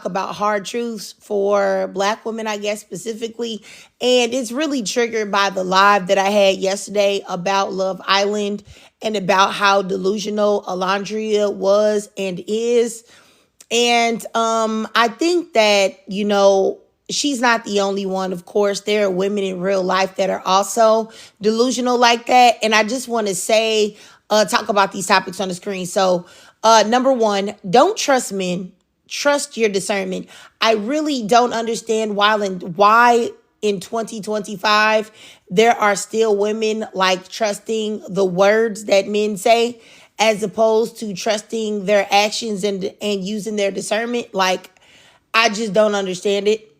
about hard truths for Black women, I guess specifically. And it's really triggered by the live that I had yesterday about Love Island and about how delusional Alondria was and is. And I think that, she's not the only one. Of course, there are women in real life that are also delusional like that. And I just want to say, talk about these topics on the screen. So, number one, don't trust men. Trust your discernment. I really don't understand why in 2025 there are still women like trusting the words that men say as opposed to trusting their actions and using their discernment. Like, I just don't understand it.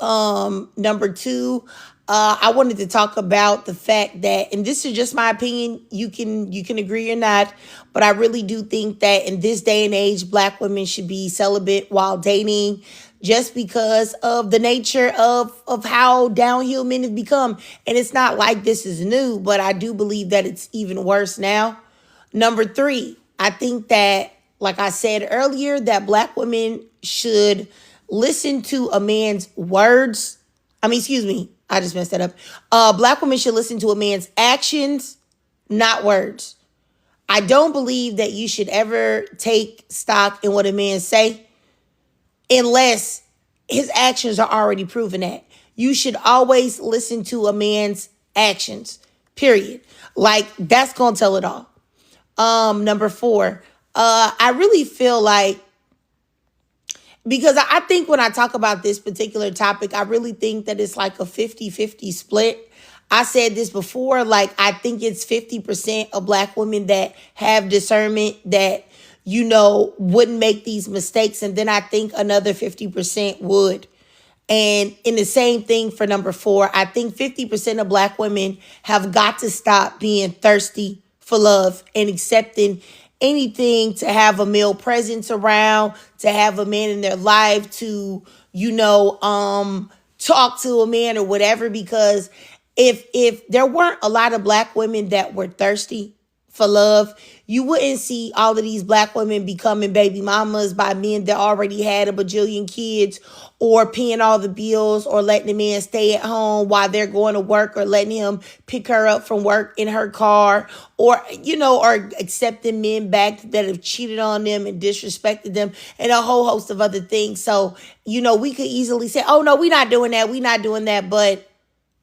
Number two, I wanted to talk about the fact that, and this is just my opinion, you can agree or not, but I really do think that in this day and age, Black women should be celibate while dating, just because of the nature of how downhill men have become. And it's not like this is new, but I do believe that it's even worse now. Number three, I think that, like I said earlier, that Black women should listen to a man's words. Excuse me, I just messed that up. Black women should listen to a man's actions, not words. I don't believe that you should ever take stock in what a man say unless his actions are already proven that. You should always listen to a man's actions, period. Like, that's going to tell it all. Number four, I really feel like, because I think when I talk about this particular topic, I really think that it's like a 50-50 split. I said this before, like, I think it's 50% of Black women that have discernment that, wouldn't make these mistakes. And then I think another 50% would. And in the same thing for number four, I think 50% of Black women have got to stop being thirsty for love and accepting anything to have a male presence around, to have a man in their life, to, talk to a man or whatever. Because if there weren't a lot of Black women that were thirsty for love, you wouldn't see all of these Black women becoming baby mamas by men that already had a bajillion kids, or paying all the bills, or letting the man stay at home while they're going to work, or letting him pick her up from work in her car, or accepting men back that have cheated on them and disrespected them, and a whole host of other things. So, we could easily say, oh no, we're not doing that. We're not doing that. But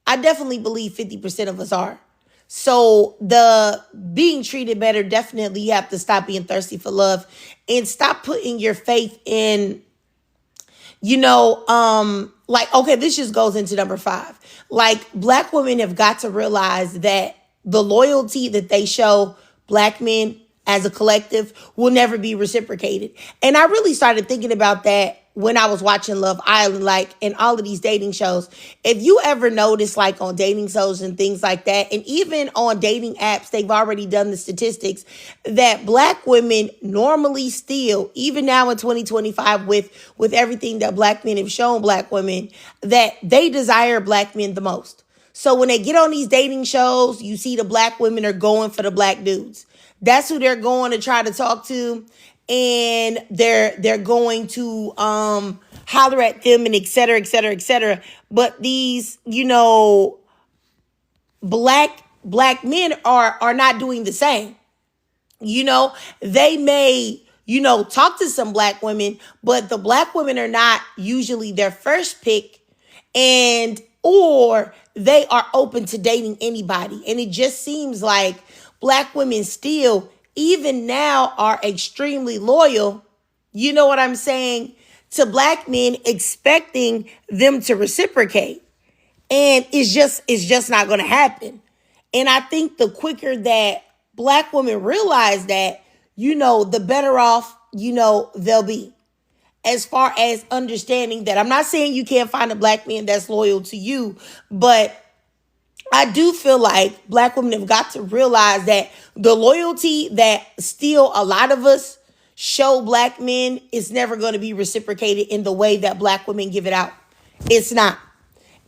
I definitely believe 50% of us are. So the being treated better, definitely you have to stop being thirsty for love and stop putting your faith in, okay, this just goes into number five. Like, Black women have got to realize that the loyalty that they show Black men as a collective will never be reciprocated. And I really started thinking about that when I was watching Love Island, like, and all of these dating shows. If you ever notice, like, on dating shows and things like that, and even on dating apps, they've already done the statistics that Black women normally still, even now in 2025, with everything that Black men have shown Black women, that they desire Black men the most. So when they get on these dating shows, you see the Black women are going for the Black dudes. That's who they're going to try to talk to. And they're going to holler at them and et cetera, et cetera, et cetera. But these, black men are not doing the same. They may, talk to some Black women, but the Black women are not usually their first pick, or they are open to dating anybody. And it just seems like Black women still, even now, are extremely loyal, you know what I'm saying, to Black men, expecting them to reciprocate. And it's just not going to happen. And I think the quicker that Black women realize that, the better off, they'll be. As far as understanding that, I'm not saying you can't find a Black man that's loyal to you, but I do feel like Black women have got to realize that the loyalty that still a lot of us show Black men is never going to be reciprocated in the way that Black women give it out. It's not.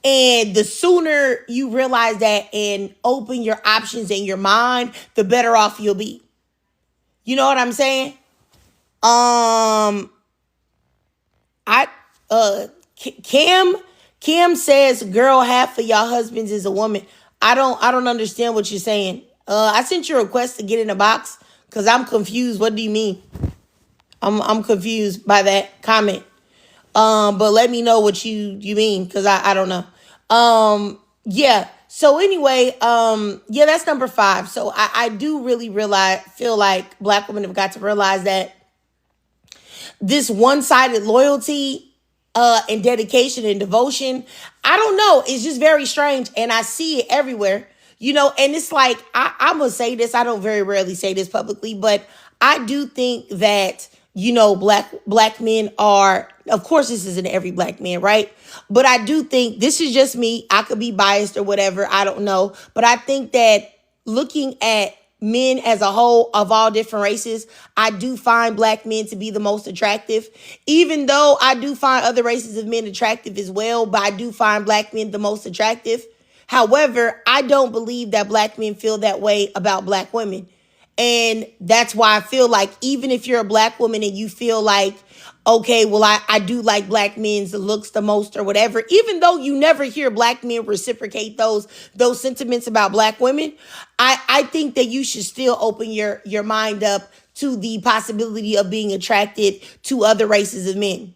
And the sooner you realize that and open your options in your mind, the better off you'll be. You know what I'm saying? Kim says, girl, half of y'all husbands is a woman. I don't understand what you're saying. I sent you a request to get in a box because I'm confused. What do you mean? I'm confused by that comment. But let me know what you mean, because I don't know. Yeah. So anyway, yeah, that's number 5. So I do really feel like Black women have got to realize that this one-sided loyalty and dedication and devotion, I don't know, it's just very strange, and I see it everywhere. And it's like, I'm gonna say this, I don't very rarely say this publicly, but I do think that, black men are, of course this isn't every black man, right? But I do think, this is just me, I could be biased or whatever, I don't know, but I think that looking at men as a whole of all different races, I do find black men to be the most attractive, even though I do find other races of men attractive as well, but I do find black men the most attractive. However, I don't believe that black men feel that way about black women. And that's why I feel like even if you're a black woman and you feel like, okay, well, I do like black men's looks the most or whatever, even though you never hear black men reciprocate those sentiments about black women, I think that you should still open your mind up to the possibility of being attracted to other races of men.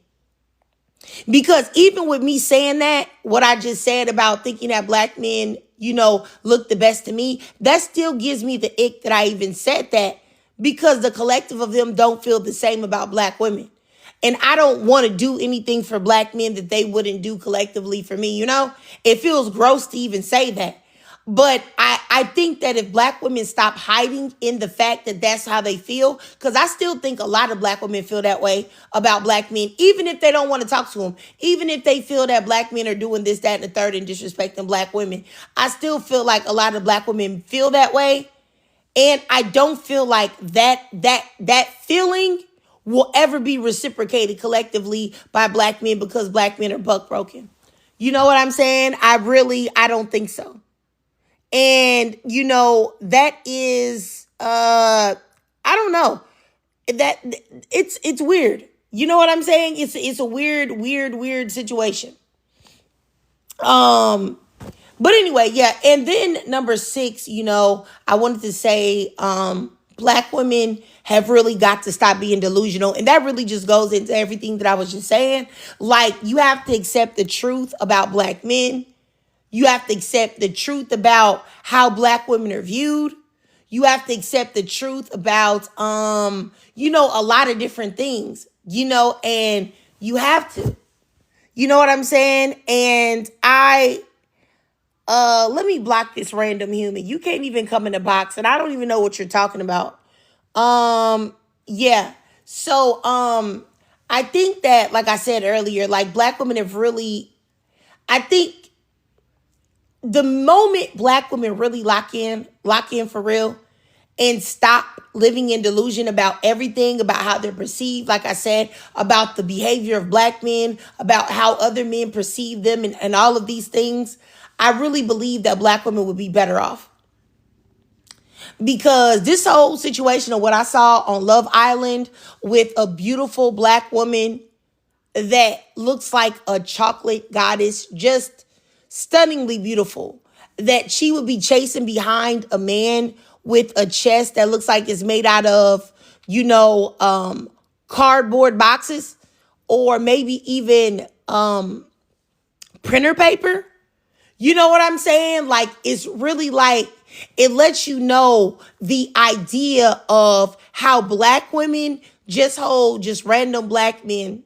Because even with me saying that, what I just said about thinking that black men, look the best to me, that still gives me the ick that I even said that, because the collective of them don't feel the same about black women. And I don't want to do anything for black men that they wouldn't do collectively for me, It feels gross to even say that. But I think that if black women stop hiding in the fact that that's how they feel, because I still think a lot of black women feel that way about black men, even if they don't want to talk to them, even if they feel that black men are doing this, that, and the third and disrespecting black women, I still feel like a lot of black women feel that way. And I don't feel like that feeling will ever be reciprocated collectively by black men because black men are buck broken. You know what I'm saying? I don't think so. And, that is, I don't know, that it's weird. You know what I'm saying? It's a weird situation. But anyway, yeah. And then number 6, I wanted to say, black women have really got to stop being delusional. And that really just goes into everything that I was just saying. Like, you have to accept the truth about black men. You have to accept the truth about how black women are viewed. You have to accept the truth about, a lot of different things, and you have to, you know what I'm saying? And let me block this random human. You can't even come in the box and I don't even know what you're talking about. Yeah. So, I think that, like I said earlier, like black women have really, I think, the moment black women really lock in for real and stop living in delusion about everything, about how they're perceived, like I said, about the behavior of black men, about how other men perceive them and all of these things, I really believe that black women would be better off. Because this whole situation of what I saw on Love Island with a beautiful black woman that looks like a chocolate goddess, just stunningly beautiful, that she would be chasing behind a man with a chest that looks like it's made out of, cardboard boxes or maybe even printer paper. You know what I'm saying? Like, it's really like, it lets you know the idea of how black women just hold just random black men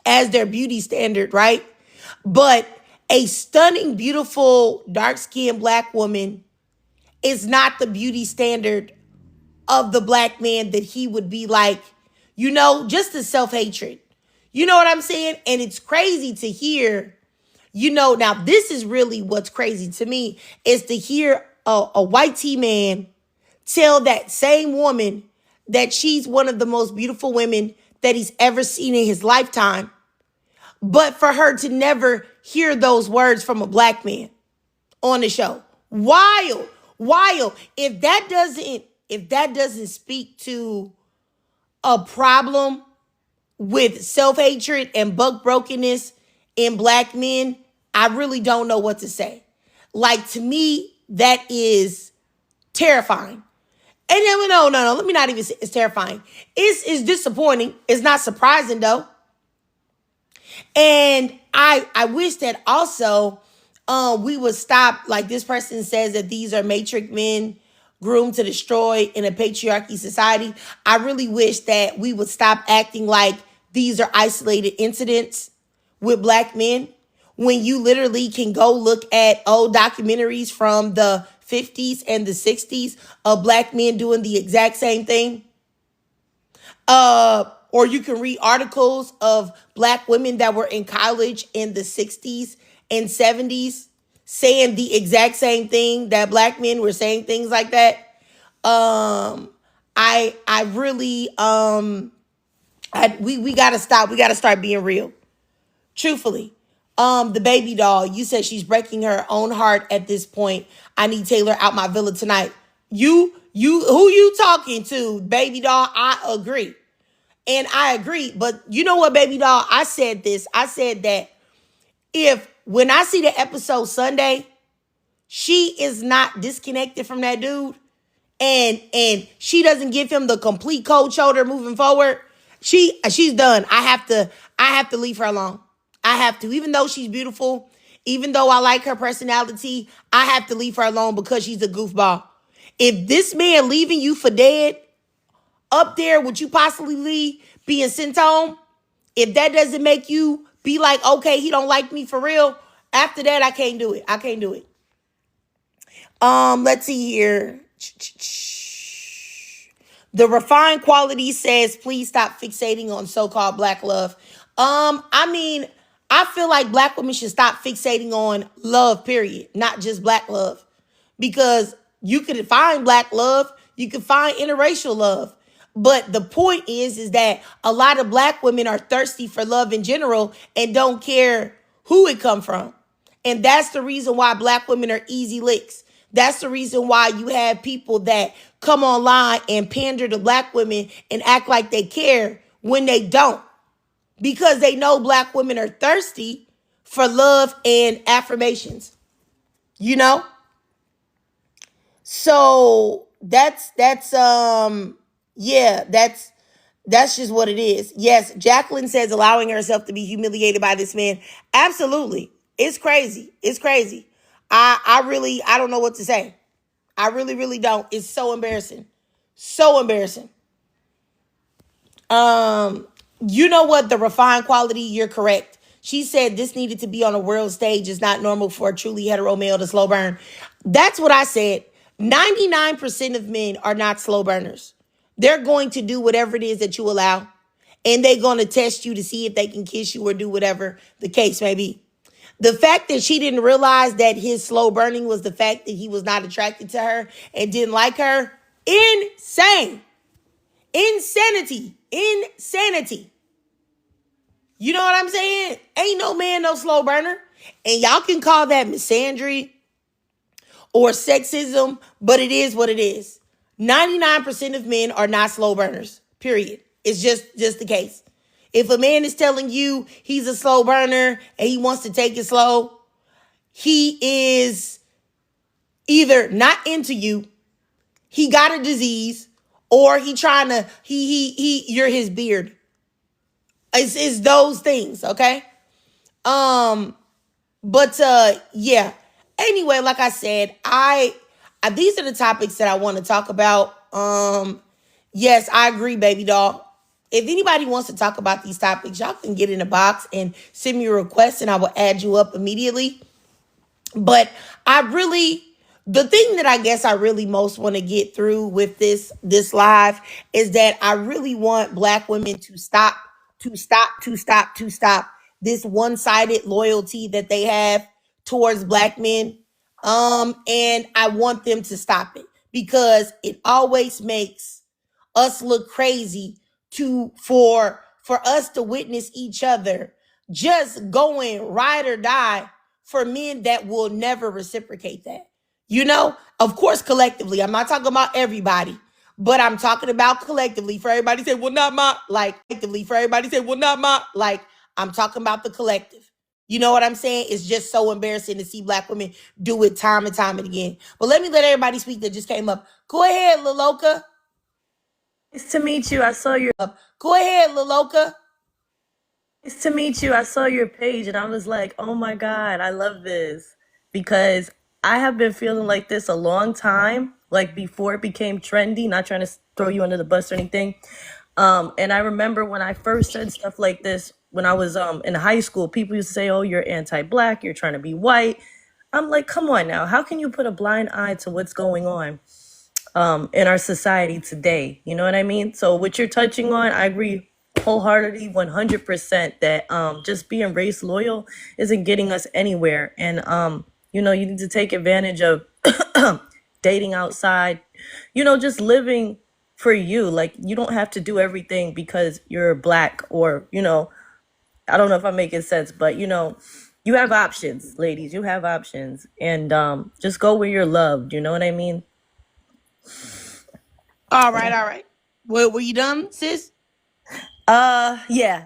as their beauty standard, right? But a stunning, beautiful, dark-skinned black woman is not the beauty standard of the black man that he would be like, just the self-hatred. You know what I'm saying? And it's crazy to hear, now this is really what's crazy to me, is to hear a white T man tell that same woman that she's one of the most beautiful women that he's ever seen in his lifetime, but for her to never hear those words from a black man on the show. Wild. If that doesn't speak to a problem with self-hatred and buck brokenness in black men, I really don't know what to say. Like, to me, that is terrifying. And then, no, let me not even say it's terrifying. It's disappointing. It's not surprising, though. And I wish that also we would stop, like this person says, that these are matrix men groomed to destroy in a patriarchy society. I really wish that we would stop acting like these are isolated incidents with black men, when you literally can go look at old documentaries from the 50s and the 60s of black men doing the exact same thing. Or you can read articles of black women that were in college in the 60s and 70s saying the exact same thing that black men were saying, things like that. I really we gotta stop. We gotta start being real. Truthfully. The baby doll, you said she's breaking her own heart at this point. I need Taylor out my villa tonight. Who you talking to, baby doll? I agree. And I agree. But you know what, baby doll? I said this. I said that when I see the episode Sunday, she is not disconnected from that dude, and she doesn't give him the complete cold shoulder moving forward, she's done. I have to leave her alone. I have to. Even though she's beautiful, even though I like her personality, I have to leave her alone because she's a goofball. If this man leaving you for dead, up there, would you possibly being sent home? If that doesn't make you be like, okay, he don't like me for real, after that, I can't do it. I can't do it. Let's see here. The refined quality says, please stop fixating on so-called black love. I mean, I feel like black women should stop fixating on love, period, not just black love. Because you could find black love, you could find interracial love. But the point is that a lot of black women are thirsty for love in general and don't care who it come from. And that's the reason why black women are easy licks. That's the reason why you have people that come online and pander to black women and act like they care when they don't. Because they know black women are thirsty for love and affirmations. You know? So that's just what it is. Yes, Jacqueline says allowing herself to be humiliated by this man. Absolutely. It's crazy. It's crazy. I don't know what to say. I really, really don't. It's so embarrassing. So embarrassing. You know what? The refined quality, you're correct. She said this needed to be on a world stage. It's not normal for a truly hetero male to slow burn. That's what I said. 99% of men are not slow burners. They're going to do whatever it is that you allow. And they're going to test you to see if they can kiss you or do whatever the case may be. The fact that she didn't realize that his slow burning was the fact that he was not attracted to her and didn't like her. Insane. Insanity. Insanity. You know what I'm saying? Ain't no man no slow burner. And y'all can call that misandry or sexism, but it is what it is. 99% of men are not slow burners, period. It's just the case. If a man is telling you he's a slow burner and he wants to take it slow, he is either not into you, he got a disease, or you're his beard. It's those things, okay? Yeah. Anyway, like I said, these are the topics that I want to talk about. Yes, I agree, baby doll. If anybody wants to talk about these topics, y'all can get in the box and send me a request and I will add you up immediately. But the thing that I guess I really most want to get through with this live is that I really want black women to stop this one-sided loyalty that they have towards black men. And I want them to stop it because it always makes us look crazy for us to witness each other just going ride or die for men that will never reciprocate that. You know, of course, collectively, I'm not talking about everybody, But I'm talking about collectively. For everybody say, well, not my, like, collectively. For everybody say, well, not my, like, I'm talking about the collective. You know what I'm saying? It's just so embarrassing to see Black women do it time and time and again. But let me let everybody speak that just came up. Go ahead, Liloka. Nice to meet you. I saw your Go ahead, Liloka. Nice to meet you. I saw your page and I was like, "Oh my God, I love this." Because I have been feeling like this a long time, like before it became trendy, not trying to throw you under the bus or anything. And I remember when I first said stuff like this when I was in high school, people used to say, "Oh, you're anti-black, you're trying to be white." I'm like, "Come on now. How can you put a blind eye to what's going on in our society today?" You know what I mean? So what you're touching on, I agree wholeheartedly, 100% that just being race loyal isn't getting us anywhere. And you need to take advantage of dating outside, just living for you. Like you don't have to do everything because you're black or, I don't know if I'm making sense, but you have options, ladies. You have options. And just go where you're loved. You know what I mean? All right, all right. Well, were you done, sis? Yeah.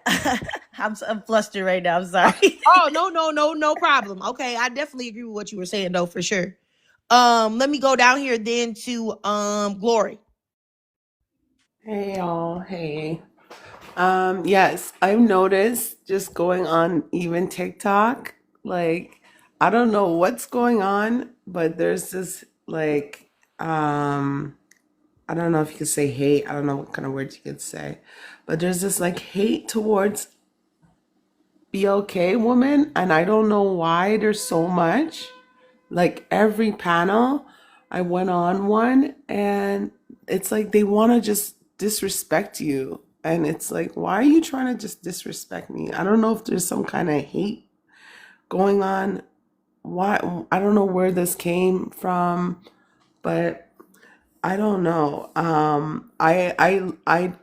I'm flustered right now. I'm sorry. Oh, no problem. Okay, I definitely agree with what you were saying though, for sure. Let me go down here then to Glory. Hey y'all, hey. Yes, I've noticed just going on even TikTok, like I don't know what's going on, but there's this like I don't know if you could say hate, I don't know what kind of words you could say, but there's this like hate towards BLK women, and I don't know why there's so much. Like every panel, I went on one and it's like they want to just disrespect you. And it's like, why are you trying to just disrespect me? I don't know if there's some kind of hate going on. Why? I don't know where this came from, but I don't know. I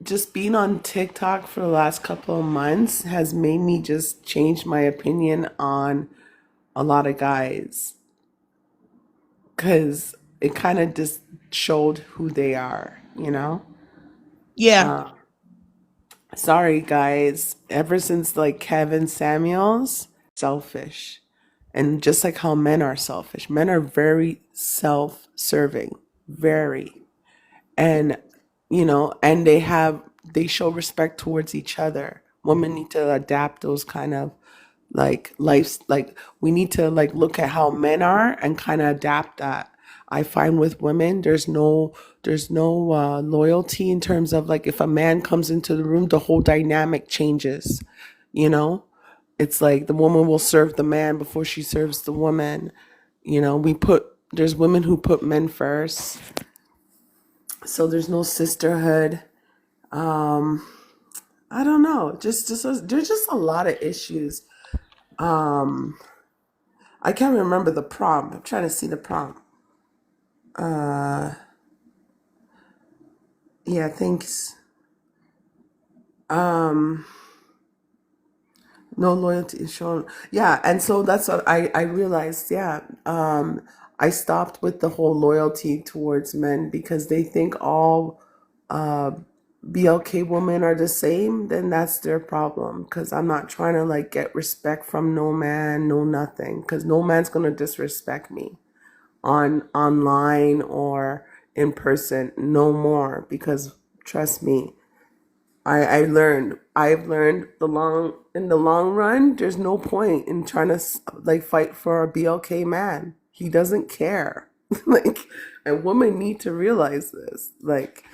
just being on TikTok for the last couple of months has made me just change my opinion on a lot of guys because it kind of just showed who they are, you know? Yeah. Sorry, guys. Ever since like Kevin Samuels, selfish. And just like how men are selfish, men are very self serving, very. And, and they show respect towards each other. Women need to adapt those kind of like life, like we need to like look at how men are and kind of adapt that. I find with women there's no loyalty in terms of like if a man comes into the room the whole dynamic changes, you know. It's like the woman will serve the man before she serves the woman. There's women who put men first, so there's no sisterhood. I don't know, there's just a lot of issues. I can't remember the prompt. I'm trying to see the prompt. Yeah, thanks. No loyalty is shown. Yeah, and so that's what I realized. Yeah, I stopped with the whole loyalty towards men because they think all BLK women are the same. Then that's their problem. Because I'm not trying to like get respect from no man, no nothing. Because no man's gonna disrespect me online or in person no more, because trust me, I've learned in the long run there's no point in trying to like fight for a BLK man. He doesn't care. Like, and women need to realize this, like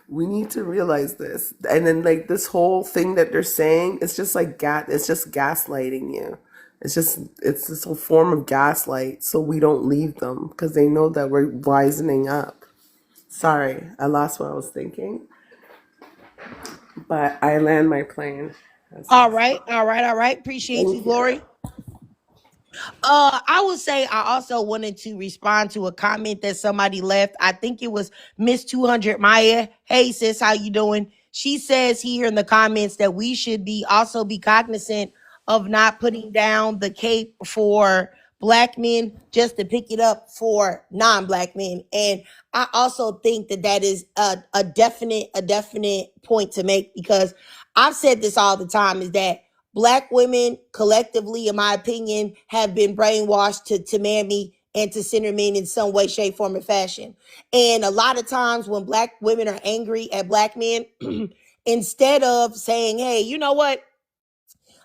we need to realize this. And then like this whole thing that they're saying, it's just like it's just gaslighting you. It's this whole form of gaslight so we don't leave them because they know that we're wisening up. Sorry, I lost what I was thinking, but I land my plane. All right, all right, all right. Appreciate you, Thank you. Glory. I would say I also wanted to respond to a comment that somebody left. I think it was Miss 200 Maya. Hey sis, how you doing? She says here in the comments that we should be also be cognizant of not putting down the cape for black men just to pick it up for non-black men. And I also think that that is a definite point to make, because I've said this all the time, is that black women collectively, in my opinion, have been brainwashed to mammy and to center men in some way, shape, form, or fashion. And a lot of times when black women are angry at black men, instead of saying, hey, you know what?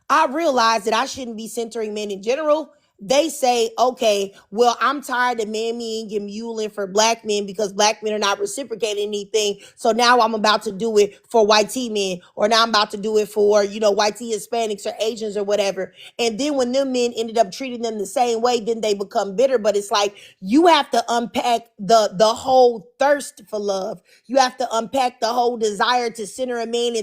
I realize that I shouldn't be centering men in general. They say, okay, well, I'm tired of mammying and muling for black men because black men are not reciprocating anything. So now I'm about to do it for white T men, or now I'm about to do it for, white T Hispanics or Asians or whatever. And then when them men ended up treating them the same way, then they become bitter. But it's like, you have to unpack the whole thirst for love. You have to unpack the whole desire to center a man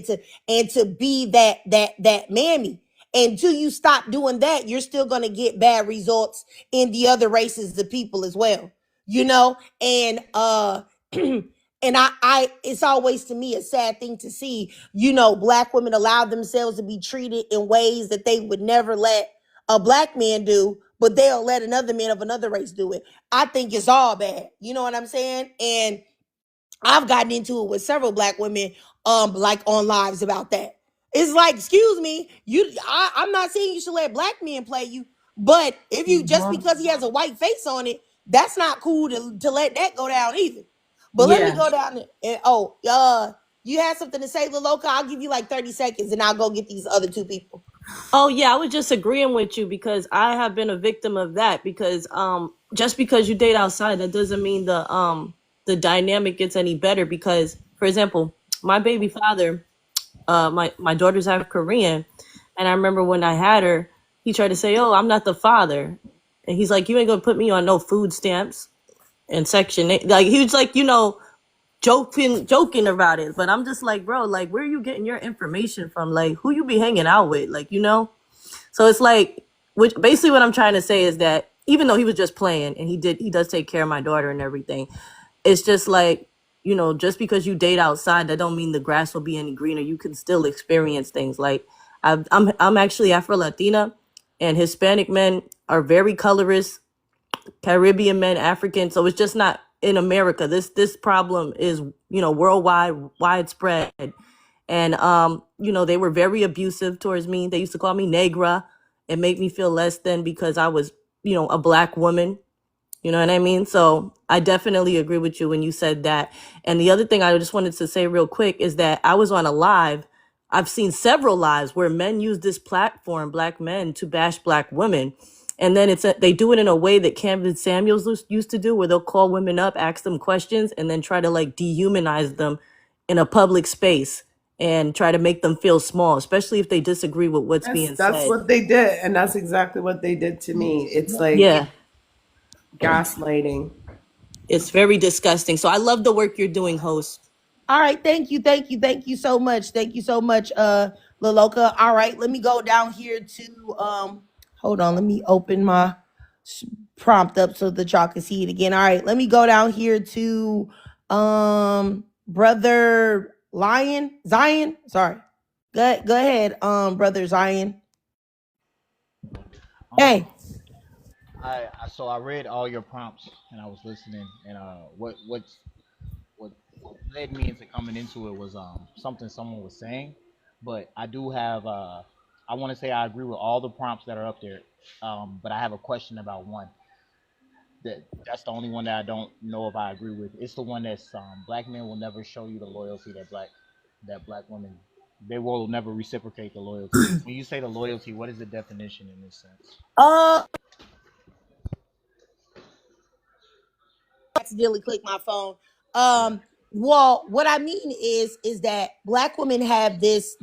and to be that mammy. Until you stop doing that, you're still going to get bad results in the other races of people as well. And and I it's always to me a sad thing to see, black women allow themselves to be treated in ways that they would never let a black man do, but they'll let another man of another race do it. I think it's all bad. You know what I'm saying? And I've gotten into it with several black women, like on lives about that. It's like, excuse me, I'm not saying you should let black men play you, but if you just because he has a white face on it, that's not cool to let that go down either. But let me Yeah. go down and you had something to say, Loca? I'll give you like 30 seconds and I'll go get these other two people. Oh yeah, I was just agreeing with you because I have been a victim of that. Because just because you date outside, that doesn't mean the dynamic gets any better. Because, for example, my baby father, my daughter's half Korean, and I remember when I had her, he tried to say, "Oh, I'm not the father," and he's like, "You ain't gonna put me on no food stamps and Section 8." Like he was like, joking about it. But I'm just like, bro, like, where are you getting your information from? Like, who you be hanging out with? Like, So it's like, which basically what I'm trying to say is that even though he was just playing and he does take care of my daughter and everything, it's just like, just because you date outside, that don't mean the grass will be any greener. You can still experience things. Like I'm actually Afro Latina, and Hispanic men are very colorist, Caribbean men, African. So it's just not in America. This problem is, worldwide, widespread. And they were very abusive towards me. They used to call me negra and make me feel less than because I was, a black woman. You know what I mean? So I definitely agree with you when you said that. And the other thing I just wanted to say real quick is that I was on a live. I've seen several lives where men use this platform, black men, to bash black women. And then they do it in a way that Kevin Samuels used to do, where they'll call women up, ask them questions, and then try to like dehumanize them in a public space and try to make them feel small, especially if they disagree with what's being That's said. what they did, and that's exactly what they did to me. It's like Yeah, gaslighting. it's very disgusting. So I love the work you're doing, host. All right, thank you so much. Thank you so much, Laloka. All right, let me go down here to hold on, let me open my prompt up so that y'all can see it again. All right, let me go down here to brother Zion. Sorry. Go ahead, brother Zion. Um, Hey. so I read all your prompts and I was listening, and what led me into coming into it was something someone was saying, but I do have I want to say I agree with all the prompts that are up there, but I have a question about one. That's the only one that I don't know if I agree with. It's the one that's black men will never show you the loyalty that black women, they will never reciprocate the loyalty. When you say the loyalty, what is the definition in this sense? Uh accidentally clicked my phone. Yeah. Um, well, what I mean is that black women have this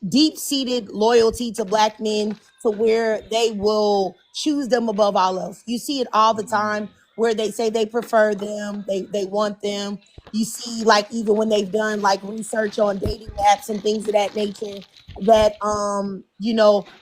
deep seated loyalty to black men, to where they will choose them above all else. You see it all the time where they say they prefer them, they want them. You see, like, even when they've done like research on dating apps and things of that nature, that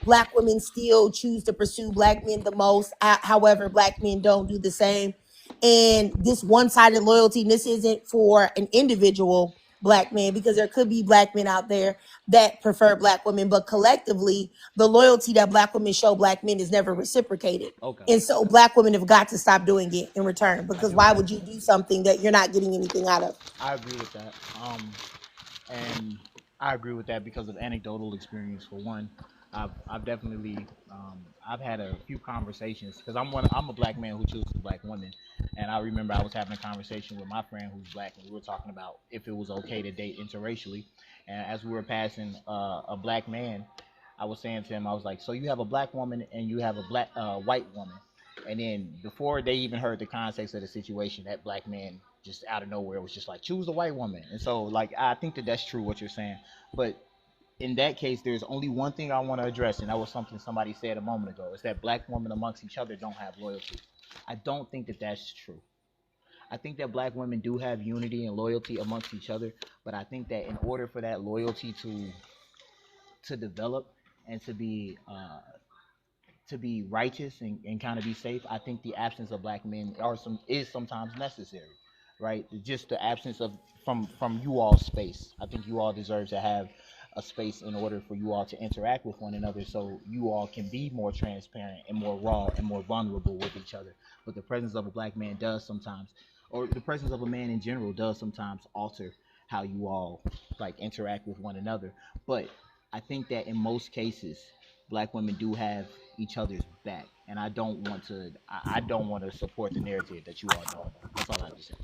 black women still choose to pursue black men the most. However, black men don't do the same. And this one-sided loyalty, and this isn't for an individual, black men, because there could be black men out there that prefer black women, but collectively, the loyalty that black women show black men is never reciprocated. Okay, And so black women have got to stop doing it in return, I because hear what why you're would saying. you do something that you're not getting anything out of? I agree with that. And I agree with that because of anecdotal experience. For one, I've definitely I've had a few conversations because I'm a black man who chooses black women, and I remember I was having a conversation with my friend who's black, and we were talking about if it was okay to date interracially, and as we were passing a black man, I was saying to him, I was like, so you have a black woman and you have a black white woman. And then before they even heard the context of the situation, that black man just out of nowhere was just like, choose the white woman. And so, like, I think that that's true what you're saying. But in that case, there's only one thing I want to address, and that was something somebody said a moment ago: is that black women amongst each other don't have loyalty. I don't think that that's true. I think that black women do have unity and loyalty amongst each other, but I think that in order for that loyalty to develop and to be righteous and kind of be safe, I think the absence of black men is sometimes necessary, right? Just the absence of from you all space. I think you all deserve to have a space in order for you all to interact with one another, so you all can be more transparent and more raw and more vulnerable with each other. But the presence of a black man does sometimes, or the presence of a man in general does sometimes alter how you all like interact with one another. But I think that in most cases, black women do have each other's back, and I don't want to support the narrative that you all don't. That's all I have to say.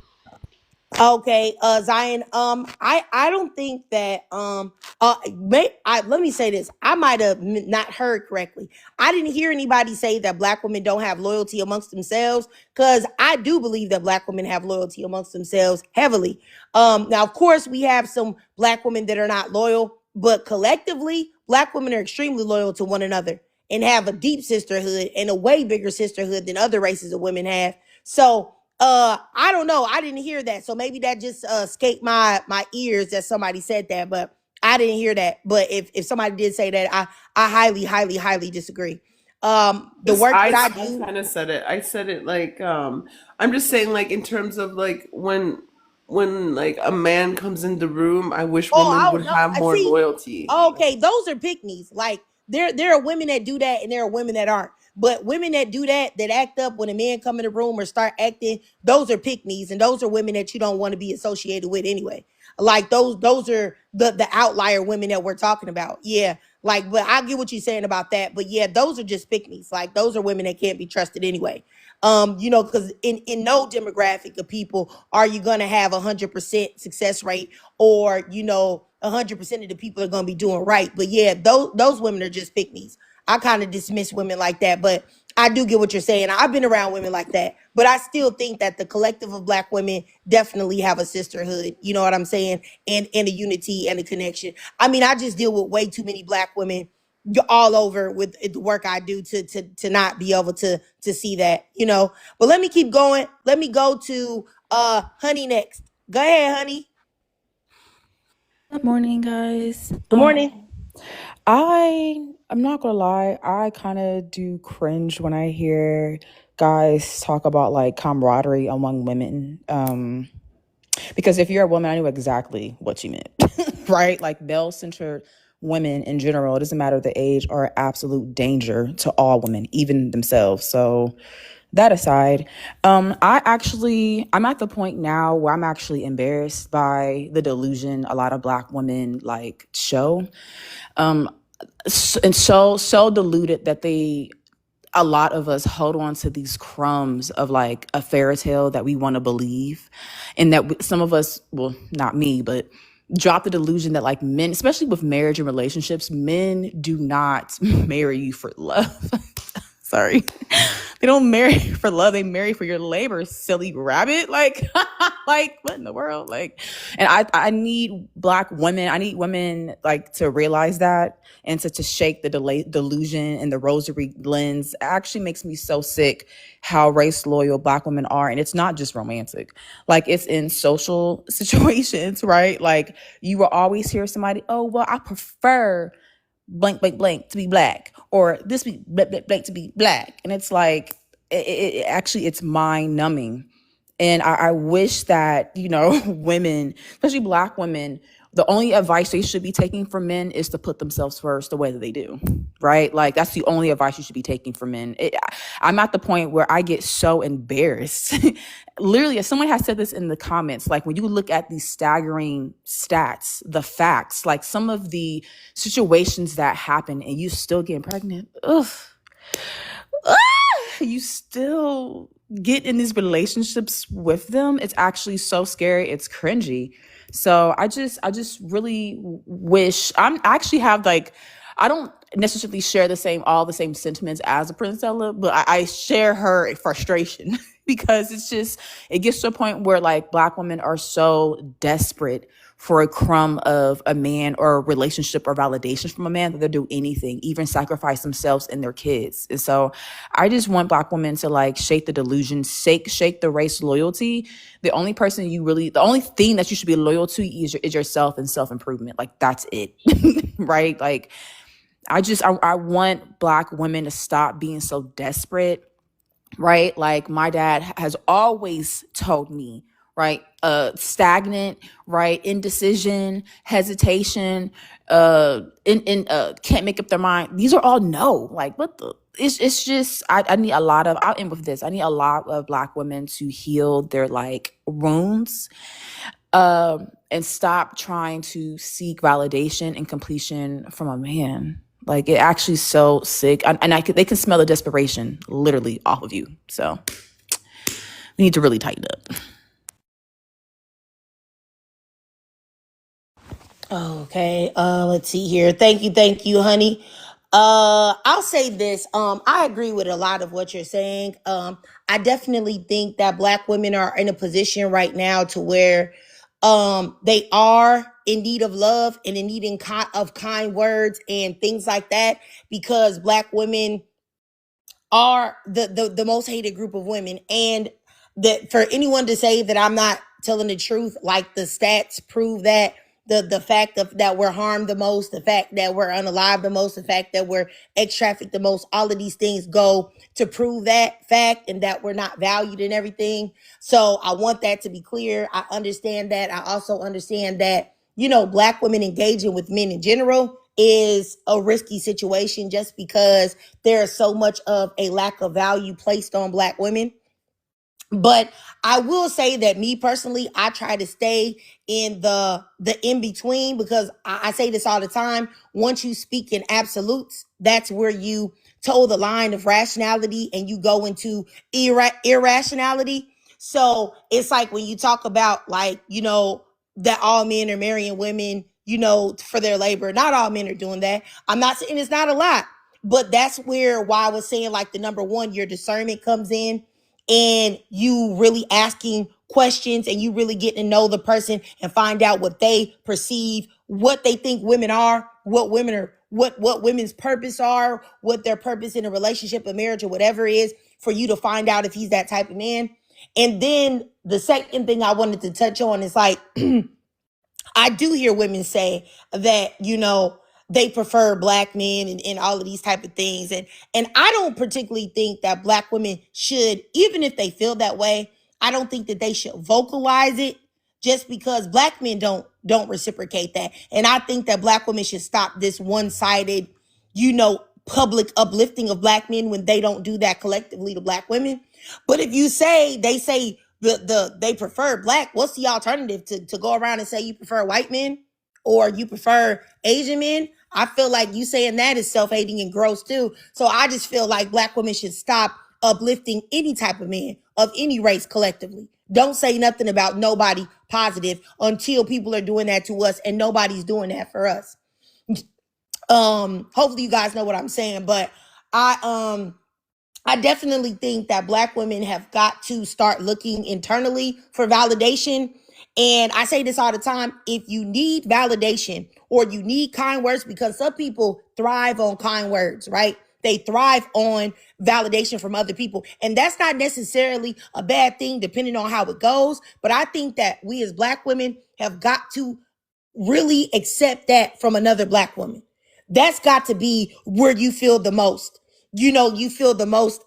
Okay, Zion. I don't think that let me say this. I might have not heard correctly. I didn't hear anybody say that black women don't have loyalty amongst themselves, because I do believe that black women have loyalty amongst themselves heavily. Now of course we have some black women that are not loyal, but collectively, black women are extremely loyal to one another and have a deep sisterhood and a way bigger sisterhood than other races of women have. So I don't know. I didn't hear that. So maybe that just escaped my ears that somebody said that, but I didn't hear that. But if somebody did say that, I highly disagree. The Just work that I I do. kind of said it. I said it like I'm just saying like in terms of like when like a man comes in the room, I wish women Oh, would no, have I more see. loyalty. Okay, those are pick me's. Like there are women that do that and there are women that aren't. But women that do that act up when a man come in the room or start acting, those are pick me's, and those are women that you don't want to be associated with anyway. Like those are the outlier women that we're talking about. Yeah. Like, but I get what you're saying about that. But yeah, those are just pick me's. Like those are women that can't be trusted anyway. Because in no demographic of people are you gonna have 100% success rate, or 100% of the people are gonna be doing right. But yeah, those women are just pick me's. I kind of dismiss women like that, but I do get what you're saying. I've been around women like that, but I still think that the collective of black women definitely have a sisterhood. You know what I'm saying? And a unity and a connection. I mean, I just deal with way too many black women all over with the work I do to not be able to see that. But let me keep going. Let me go to Honey next. Go ahead, Honey. Good morning, guys. Good morning. I'm not gonna lie, I kind of do cringe when I hear guys talk about like camaraderie among women. Because if you're a woman, I know exactly what you meant, right? Like male-centered women in general, it doesn't matter the age, are absolute danger to all women, even themselves. So that aside, I'm at the point now where I'm actually embarrassed by the delusion a lot of black women like show, and so deluded that a lot of us hold on to these crumbs of like a fairy tale that we want to believe, and that some of us, well, not me, but drop the delusion that like men, especially with marriage and relationships, men do not marry you for love. Sorry. They don't marry for love. They marry for your labor, silly rabbit. Like, like what in the world? Like, and I need black women. I need women like to realize that and to shake the delusion and the rosary lens. It actually makes me so sick how race loyal black women are. And it's not just romantic. Like it's in social situations, right? Like you will always hear somebody, oh, well, I prefer blank blank blank to be black, or this be blank blank blank to be black. And it's like actually it's mind numbing. And I wish that, women, especially Black women, the only advice they should be taking from men is to put themselves first the way that they do, right? Like, that's the only advice you should be taking from men. I'm at the point where I get so embarrassed. Literally, if someone has said this in the comments, like when you look at these staggering stats, the facts, like some of the situations that happen and you still getting pregnant, ugh. You still get in these relationships with them. It's actually so scary. It's cringy. So I just really wish I actually have like, I don't necessarily share all the same sentiments as a Princella, but I share her frustration because it gets to a point where like Black women are so desperate for a crumb of a man or a relationship or validation from a man that they'll do anything, even sacrifice themselves and their kids. And so I just want Black women to like shake the delusion, shake the race loyalty. The only thing that you should be loyal to is yourself and self-improvement. Like, that's it. Right? Like, I want Black women to stop being so desperate, right? Like, my dad has always told me, right? Stagnant, right? Indecision, hesitation, can't make up their mind. These are all no. Like, what the? It's just, I need I'll end with this. I need a lot of Black women to heal their like wounds, and stop trying to seek validation and completion from a man. Like, it actually is so sick, and they can smell the desperation literally off of you. So we need to really tighten up. Okay, let's see here. Thank you, honey. I'll say this. I agree with a lot of what you're saying. I definitely think that Black women are in a position right now to where they are in need of love and in need of kind words and things like that, because Black women are the most hated group of women. And that for anyone to say that I'm not telling the truth, like the stats prove that, the fact that we're harmed the most, the fact that we're unalived the most, the fact that we're ex-trafficked the most, all of these things go to prove that fact and that we're not valued and everything. So I want that to be clear. I understand that. I also understand that, Black women engaging with men in general is a risky situation just because there is so much of a lack of value placed on Black women. But I will say that me personally, I try to stay in the in between, because I say this all the time. Once you speak in absolutes, that's where you toe the line of rationality and you go into irrationality. So it's like when you talk about like, that all men are marrying women, for their labor. Not all men are doing that. I'm not saying it's not a lot, but that's why I was saying like the number one, your discernment comes in, and you really asking questions and you really getting to know the person and find out what they perceive, what they think women are, what women are, what women's purpose are, what their purpose in a relationship, a marriage, or whatever it is, for you to find out if he's that type of man. And then the second thing I wanted to touch on is like, I do hear women say that, they prefer Black men and all of these type of things. And I don't particularly think that Black women should, even if they feel that way, I don't think that they should vocalize it, just because Black men don't reciprocate that. And I think that Black women should stop this one-sided, public uplifting of Black men when they don't do that collectively to Black women. But if they say they prefer Black, what's the alternative to go around and say you prefer white men or you prefer Asian men? I feel like you saying that is self-hating and gross too. So I just feel like Black women should stop uplifting any type of man of any race collectively. Don't say nothing about nobody positive until people are doing that to us, and nobody's doing that for us. Hopefully you guys know what I'm saying, but I definitely think that Black women have got to start looking internally for validation. And I say this all the time. If you need validation or you need kind words, because some people thrive on kind words, right? They thrive on validation from other people. And that's not necessarily a bad thing, depending on how it goes. But I think that we as Black women have got to really accept that from another Black woman. That's got to be where you feel the most. You feel the most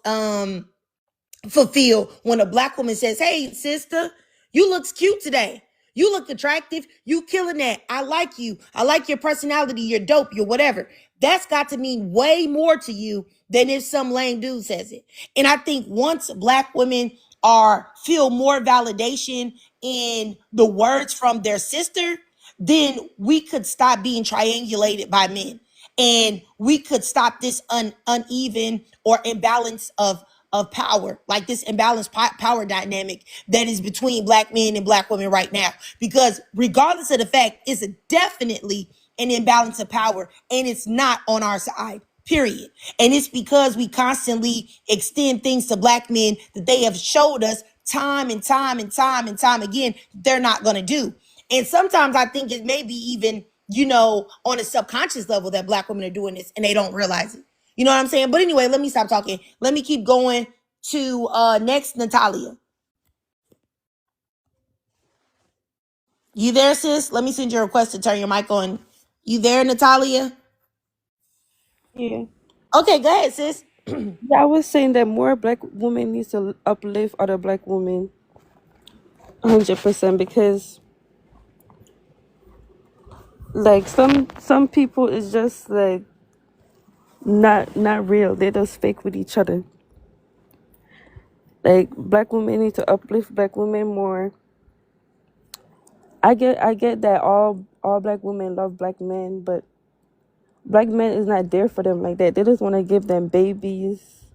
fulfill when a black woman says, "Hey, sister, you look cute today. You look attractive. You killing that. I like you. I like your personality. You're dope. You're whatever." That's got to mean way more to you than if some lame dude says it. And I think once black women are feel more validation in the words from their sister, then we could stop being triangulated by men, and we could stop this uneven or imbalance of power, like this imbalanced power dynamic that is between black men and black women right now. Because regardless of the fact, it's definitely an imbalance of power, and it's not on our side. Period. And it's because we constantly extend things to black men that they have showed us time and time and time and time again they're not going to do. And sometimes I think it may be even, on a subconscious level that black women are doing this and they don't realize it. You know what I'm saying? But anyway, let me stop talking. Let me keep going to next, Natalia. You there, sis? Let me send you a request to turn your mic on. You there, Natalia? Yeah. Okay, go ahead, sis. Yeah, I was saying that more black women needs to uplift other black women 100% because like some people is just like not real. They just fake with each other. Like black women need to uplift black women more. I get that all black women love black men, but black men is not there for them like that. They just want to give them babies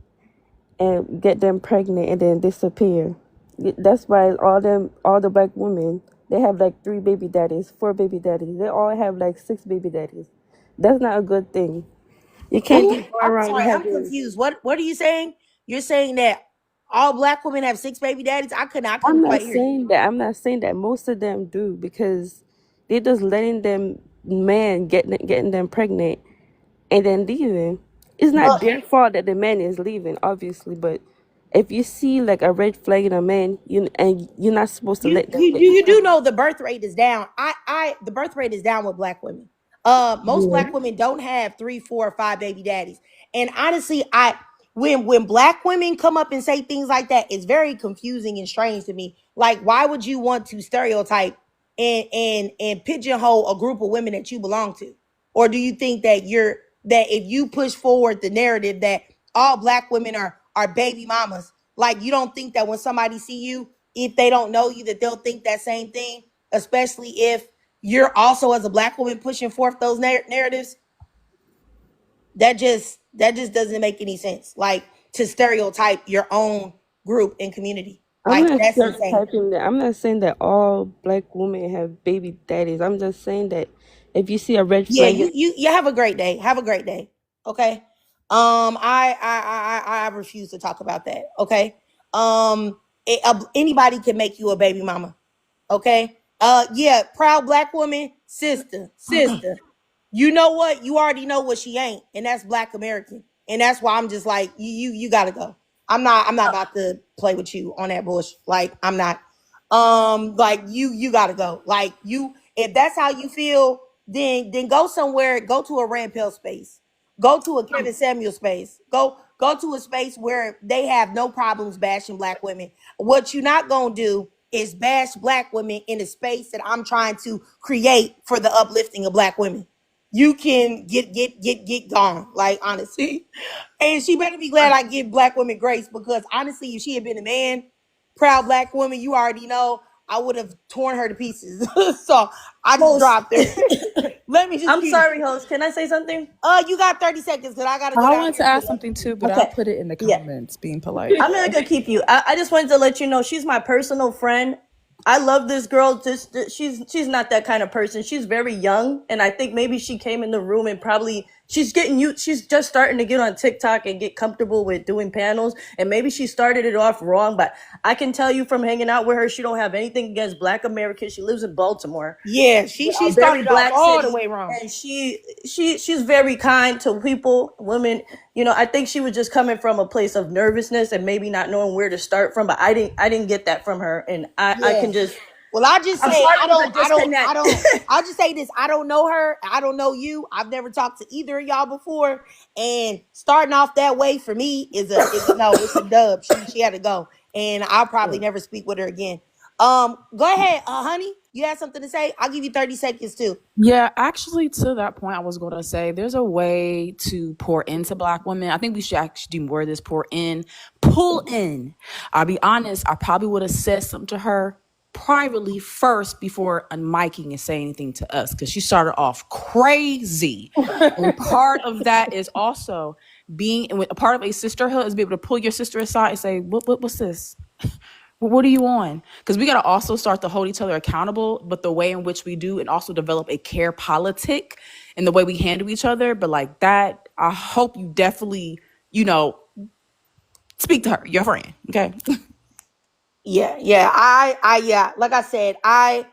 and get them pregnant and then disappear. That's why all the black women, they have like 3 baby daddies, 4 baby daddies. They all have like 6 baby daddies. That's not a good thing. You can't Ooh, just go I'm around sorry, I'm having. confused. What are you saying? You're saying that all black women have 6 baby daddies? I couldn't I'm not quite hear you. saying that. I'm not saying that most of them do because they're just letting them man getting them pregnant and then leaving. It's not Well, their fault that the man is leaving, obviously, but if you see like a red flag in a man, you're not supposed to you let them you get you, you you do pregnant. know the birth rate is down. I the birth rate is down with black women. Most Yeah. black women don't have 3, 4, or 5 baby daddies. And honestly, when black women come up and say things like that, it's very confusing and strange to me. Like, why would you want to stereotype and pigeonhole a group of women that you belong to? Or do you think that if you push forward the narrative that all black women are baby mamas, like you don't think that when somebody see you, if they don't know you, that they'll think that same thing, especially if you're also as a black woman pushing forth those narratives? That just doesn't make any sense. Like, to stereotype your own group and community, I'm like not that's insane. stereotyping that. I'm not saying that all black women have baby daddies. I'm just saying that if you see a red Yeah, flag, you have a great day. Have a great day. Okay. I refuse to talk about that. Okay. Anybody can make you a baby mama. Okay. Yeah, proud black woman, sister. You know what? You already know what she ain't, and that's black American. And that's why I'm just like, you gotta go. I'm not about to play with you on that bush. Like, I'm not. Like, you gotta go. Like, if that's how you feel, then go somewhere, go to a Rampell space. Go to a Kevin Samuel space. Go to a space where they have no problems bashing black women. What you're not gonna do is bash black women in a space that I'm trying to create for the uplifting of black women. You can get gone, like, honestly. And she better be glad I give black women grace, because honestly, if she had been a man, proud black woman, you already know I would have torn her to pieces. So I just Host, dropped her. Let me just I'm keep. sorry, host. Can I say something? You got 30 seconds because I gotta go I down wanted to there to ask the. something too, but I'll Okay. put it in the Yeah. comments, being polite. I'm not gonna keep you. I just wanted to let you know she's my personal friend. I love this girl. Just she's not that kind of person. She's very young, and I think maybe she came in the room and probably she's just starting to get on TikTok and get comfortable with doing panels, and maybe she started it off wrong. But I can tell you from hanging out with her, she don't have anything against Black Americans. She lives in Baltimore, Yeah, she a very started off black all the city, way wrong. and she's very kind to people, women. I think she was just coming from a place of nervousness and maybe not knowing where to start from, but I didn't get that from her, and I Yeah. can just Well, I just I'm say sorry for the disconnect. I'll just say this. I don't know her. I don't know you. I've never talked to either of y'all before. And starting off that way for me is a no, it's a dub. She had to go. And I'll probably never speak with her again. Go ahead, honey. You had something to say? I'll give you 30 seconds too. Yeah, actually, to that point, I was going to say there's a way to pour into Black women. I think we should actually do more of this: pour in, pull in. I'll be honest, I probably would have said something to her privately first before unmiking and saying anything to us, because she started off crazy. And part of that is also being a part of a sisterhood is be able to pull your sister aside and say, what's this? What are you on? Because we got to also start to hold each other accountable, but the way in which we do, and also develop a care politic in the way we handle each other. But like that, I hope you definitely, speak to her, your friend. Okay. Yeah, yeah. Like I said, I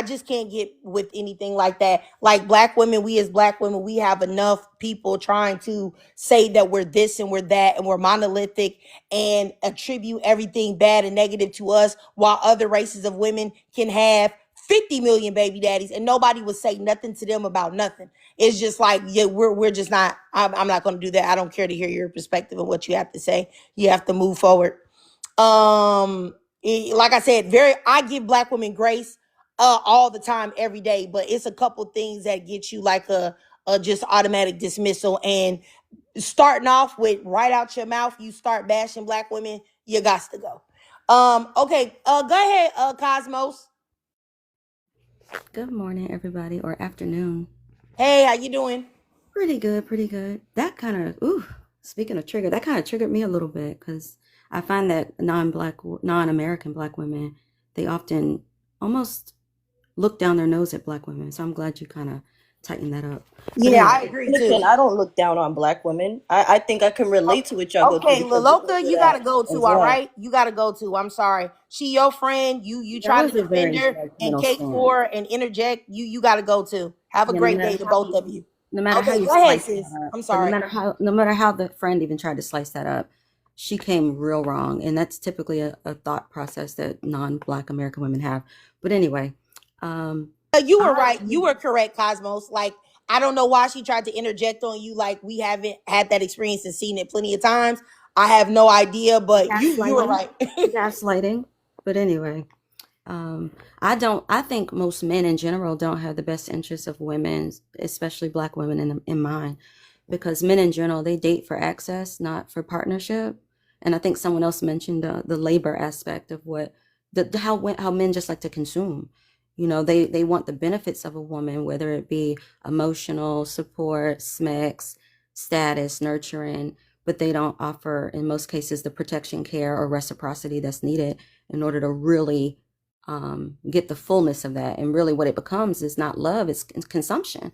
just can't get with anything like that. Like Black women, we as Black women, we have enough people trying to say that we're this and we're that and we're monolithic and attribute everything bad and negative to us, while other races of women can have 50 million baby daddies and nobody would say nothing to them about nothing. It's just like, yeah, we're just not. I'm not going to do that. I don't care to hear your perspective and what you have to say. You have to move forward. Like I said, I give Black women grace all the time, every day, but it's a couple things that get you like a just automatic dismissal. And starting off with right out your mouth, you start bashing Black women, you got to go. Okay, go ahead, Cosmos. Good morning, everybody, or afternoon. Hey, how you doing? Pretty good, pretty good. That kind of, speaking of trigger, that kind of triggered me a little bit because I find that non-American Black women, they often almost look down their nose at Black women. So I'm glad you kind of tightened that up. But Yeah, I anyway, agree Listen, too. I don't look down on Black women. I think I can relate to what y'all go through Okay, because we go Laloka, through you gotta that go as to, all well. right? You gotta go to. I'm sorry. She your friend. You that try to was a defend very her and judgmental cake stance. for her and interject. You gotta go to. Have a Yeah, no great day matter to how both you, of you. no matter how Okay, you go ahead, slice sis. that up, I'm but sorry. no matter how the friend even tried to slice that up, she came real wrong, and that's typically a thought process that non-Black American women have. But anyway, You were I right. You were correct, Cosmos. Like, I don't know why she tried to interject on you. Like, we haven't had that experience and seen it plenty of times. I have no idea, but you were gaslighting, right. gaslighting. But anyway, I think most men in general don't have the best interests of women, especially Black women, in mind, because men in general, they date for access, not for partnership. And I think someone else mentioned the labor aspect of how men just like to consume. They want the benefits of a woman, whether it be emotional support, SMEX, status, nurturing, but they don't offer, in most cases, the protection, care, or reciprocity that's needed in order to really get the fullness of that. And really what it becomes is not love, it's consumption.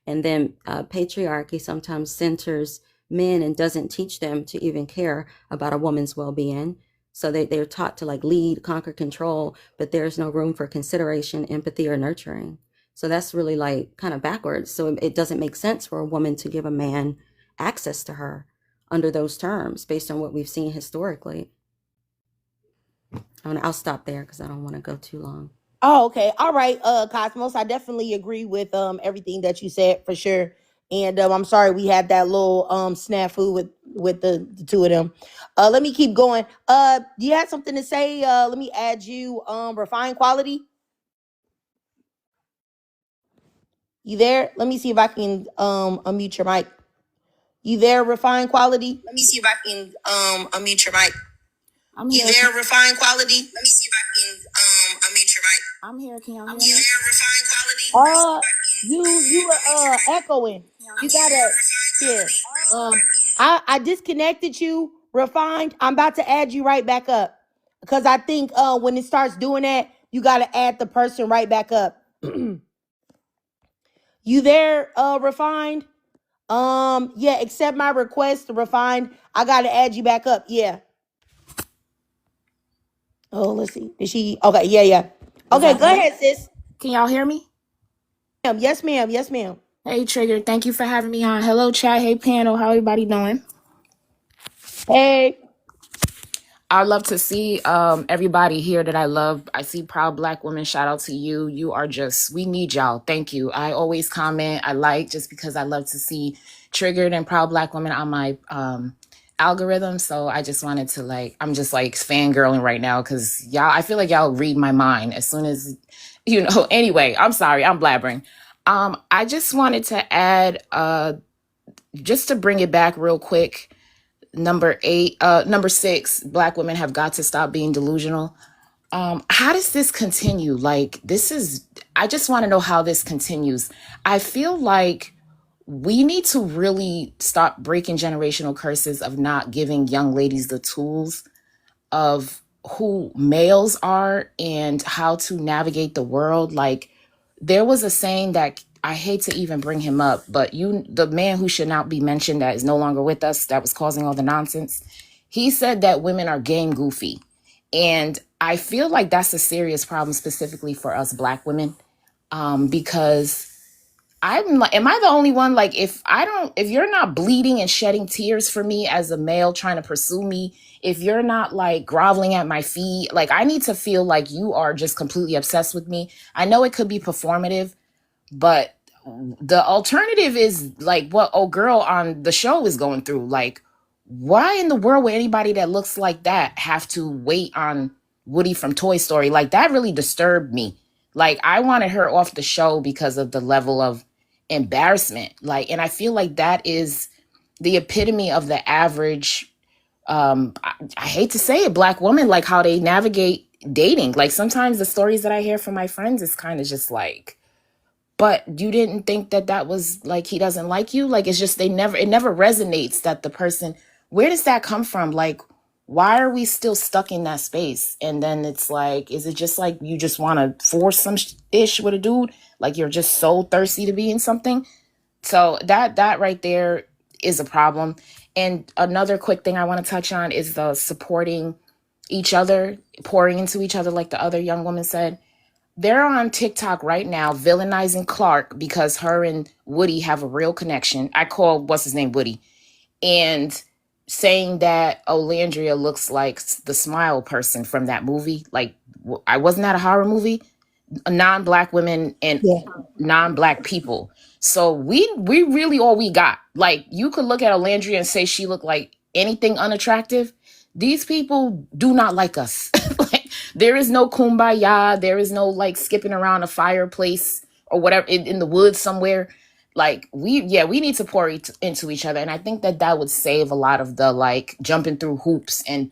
And then patriarchy sometimes centers men and doesn't teach them to even care about a woman's well-being. So they're taught to like lead, conquer, control, but there's no room for consideration, empathy, or nurturing. So that's really like kind of backwards. So it doesn't make sense for a woman to give a man access to her under those terms based on what we've seen historically. I'll stop there because I don't want to go too long. Oh, okay. All right, Cosmos. I definitely agree with everything that you said for sure. And I'm sorry we had that little snafu with the two of them. Let me keep going. Do you have something to say? Let me add you refined quality. You there? Let me see if I can unmute your mic. You there, refined quality? Let me see if I can unmute your mic. I'm You here. there, refined quality? Let me see if I can unmute your mic. I'm here. Can y'all hear You me? there, refined quality? You were echoing. You gotta here. I disconnected you, refined. I'm about to add you right back up. Because I think when it starts doing that, you gotta add the person right back up. You there, refined? Yeah, accept my request, refined. I gotta add you back up. Yeah. Oh, let's see. Did she? Okay, yeah. Is Okay, that go better? ahead, sis. Can y'all hear me? Yes, ma'am. Yes, ma'am. Hey, Trigger. Thank you for having me on. Hello, chat. Hey, panel. How everybody doing? Hey. I love to see everybody here that I love. I see proud Black women. Shout out to you. You are just, we need y'all. Thank you. I always comment, I like, just because I love to see triggered and proud Black women on my algorithm. So I just wanted to I'm just fangirling right now because y'all, I feel like y'all read my mind as soon as, anyway, I'm sorry, I'm blabbering. I just wanted to add, just to bring it back real quick, number 6, Black women have got to stop being delusional. How does this continue? I just want to know how this continues. I feel like we need to really stop breaking generational curses of not giving young ladies the tools of who males are and how to navigate the world. There was a saying that I hate to even bring him up, but the man who should not be mentioned that is no longer with us, that was causing all the nonsense. He said that women are game goofy. And I feel like that's a serious problem specifically for us Black women. Because am I the only one? If you're not bleeding and shedding tears for me as a male trying to pursue me, if you're not groveling at my feet, I need to feel like you are just completely obsessed with me. I know it could be performative, but the alternative is what old girl on the show is going through. Why in the world would anybody that looks like that have to wait on Woody from Toy Story? That really disturbed me. I wanted her off the show because of the level of embarrassment. And I feel like that is the epitome of the average, I hate to say it, Black woman, how they navigate dating. Sometimes the stories that I hear from my friends is kind of just but you didn't think that was he doesn't like you? It's just it never resonates that the person, where does that come from? Why are we still stuck in that space? And then it's is it just you just want to force some ish with a dude? You're just so thirsty to be in something? So that right there is a problem. And another quick thing I want to touch on is the supporting each other, pouring into each other, like the other young woman said. They're on TikTok right now villainizing Clark because her and Woody have a real connection. I call, what's his name, Woody. And saying that Olandria looks like the smile person from that movie. I wasn't that a horror movie? Non-Black women and Yeah. non-Black people. So we really all we got. You could look at Olandria and say she looked like anything unattractive. These people do not like us. There is no kumbaya. There is no skipping around a fireplace or whatever in the woods somewhere. We need to pour into each other. And I think that would save a lot of the jumping through hoops and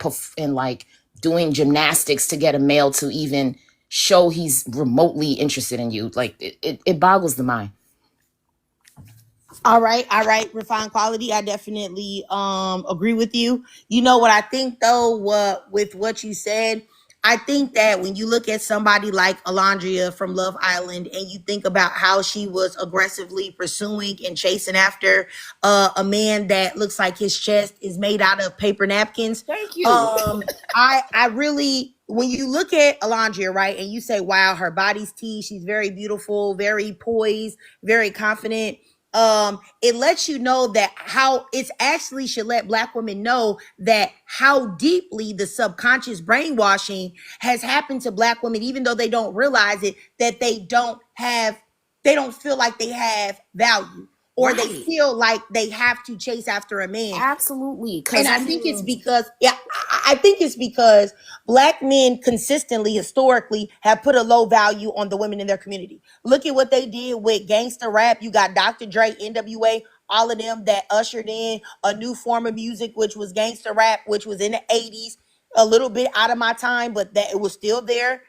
doing gymnastics to get a male to even show he's remotely interested in you. It boggles the mind. All right, refined quality. I definitely agree with you. You know what I think though, with what you said, I think that when you look at somebody like Alondria from Love Island and you think about how she was aggressively pursuing and chasing after a man that looks like his chest is made out of paper napkins. Thank you. I really, when you look at Alondria, right, and you say, wow, her body's tea, she's very beautiful, very poised, very confident. It lets you know that how it's actually should let Black women know that how deeply the subconscious brainwashing has happened to Black women, even though they don't realize it, that they don't feel like they have value, or Right. they feel like they have to chase after a man. Absolutely. And I think it's because, I think it's because Black men consistently, historically, have put a low value on the women in their community. Look at what they did with gangster rap. You got Dr. Dre, NWA, all of them that ushered in a new form of music, which was gangster rap, which was in the 80s, a little bit out of my time, but that it was still there.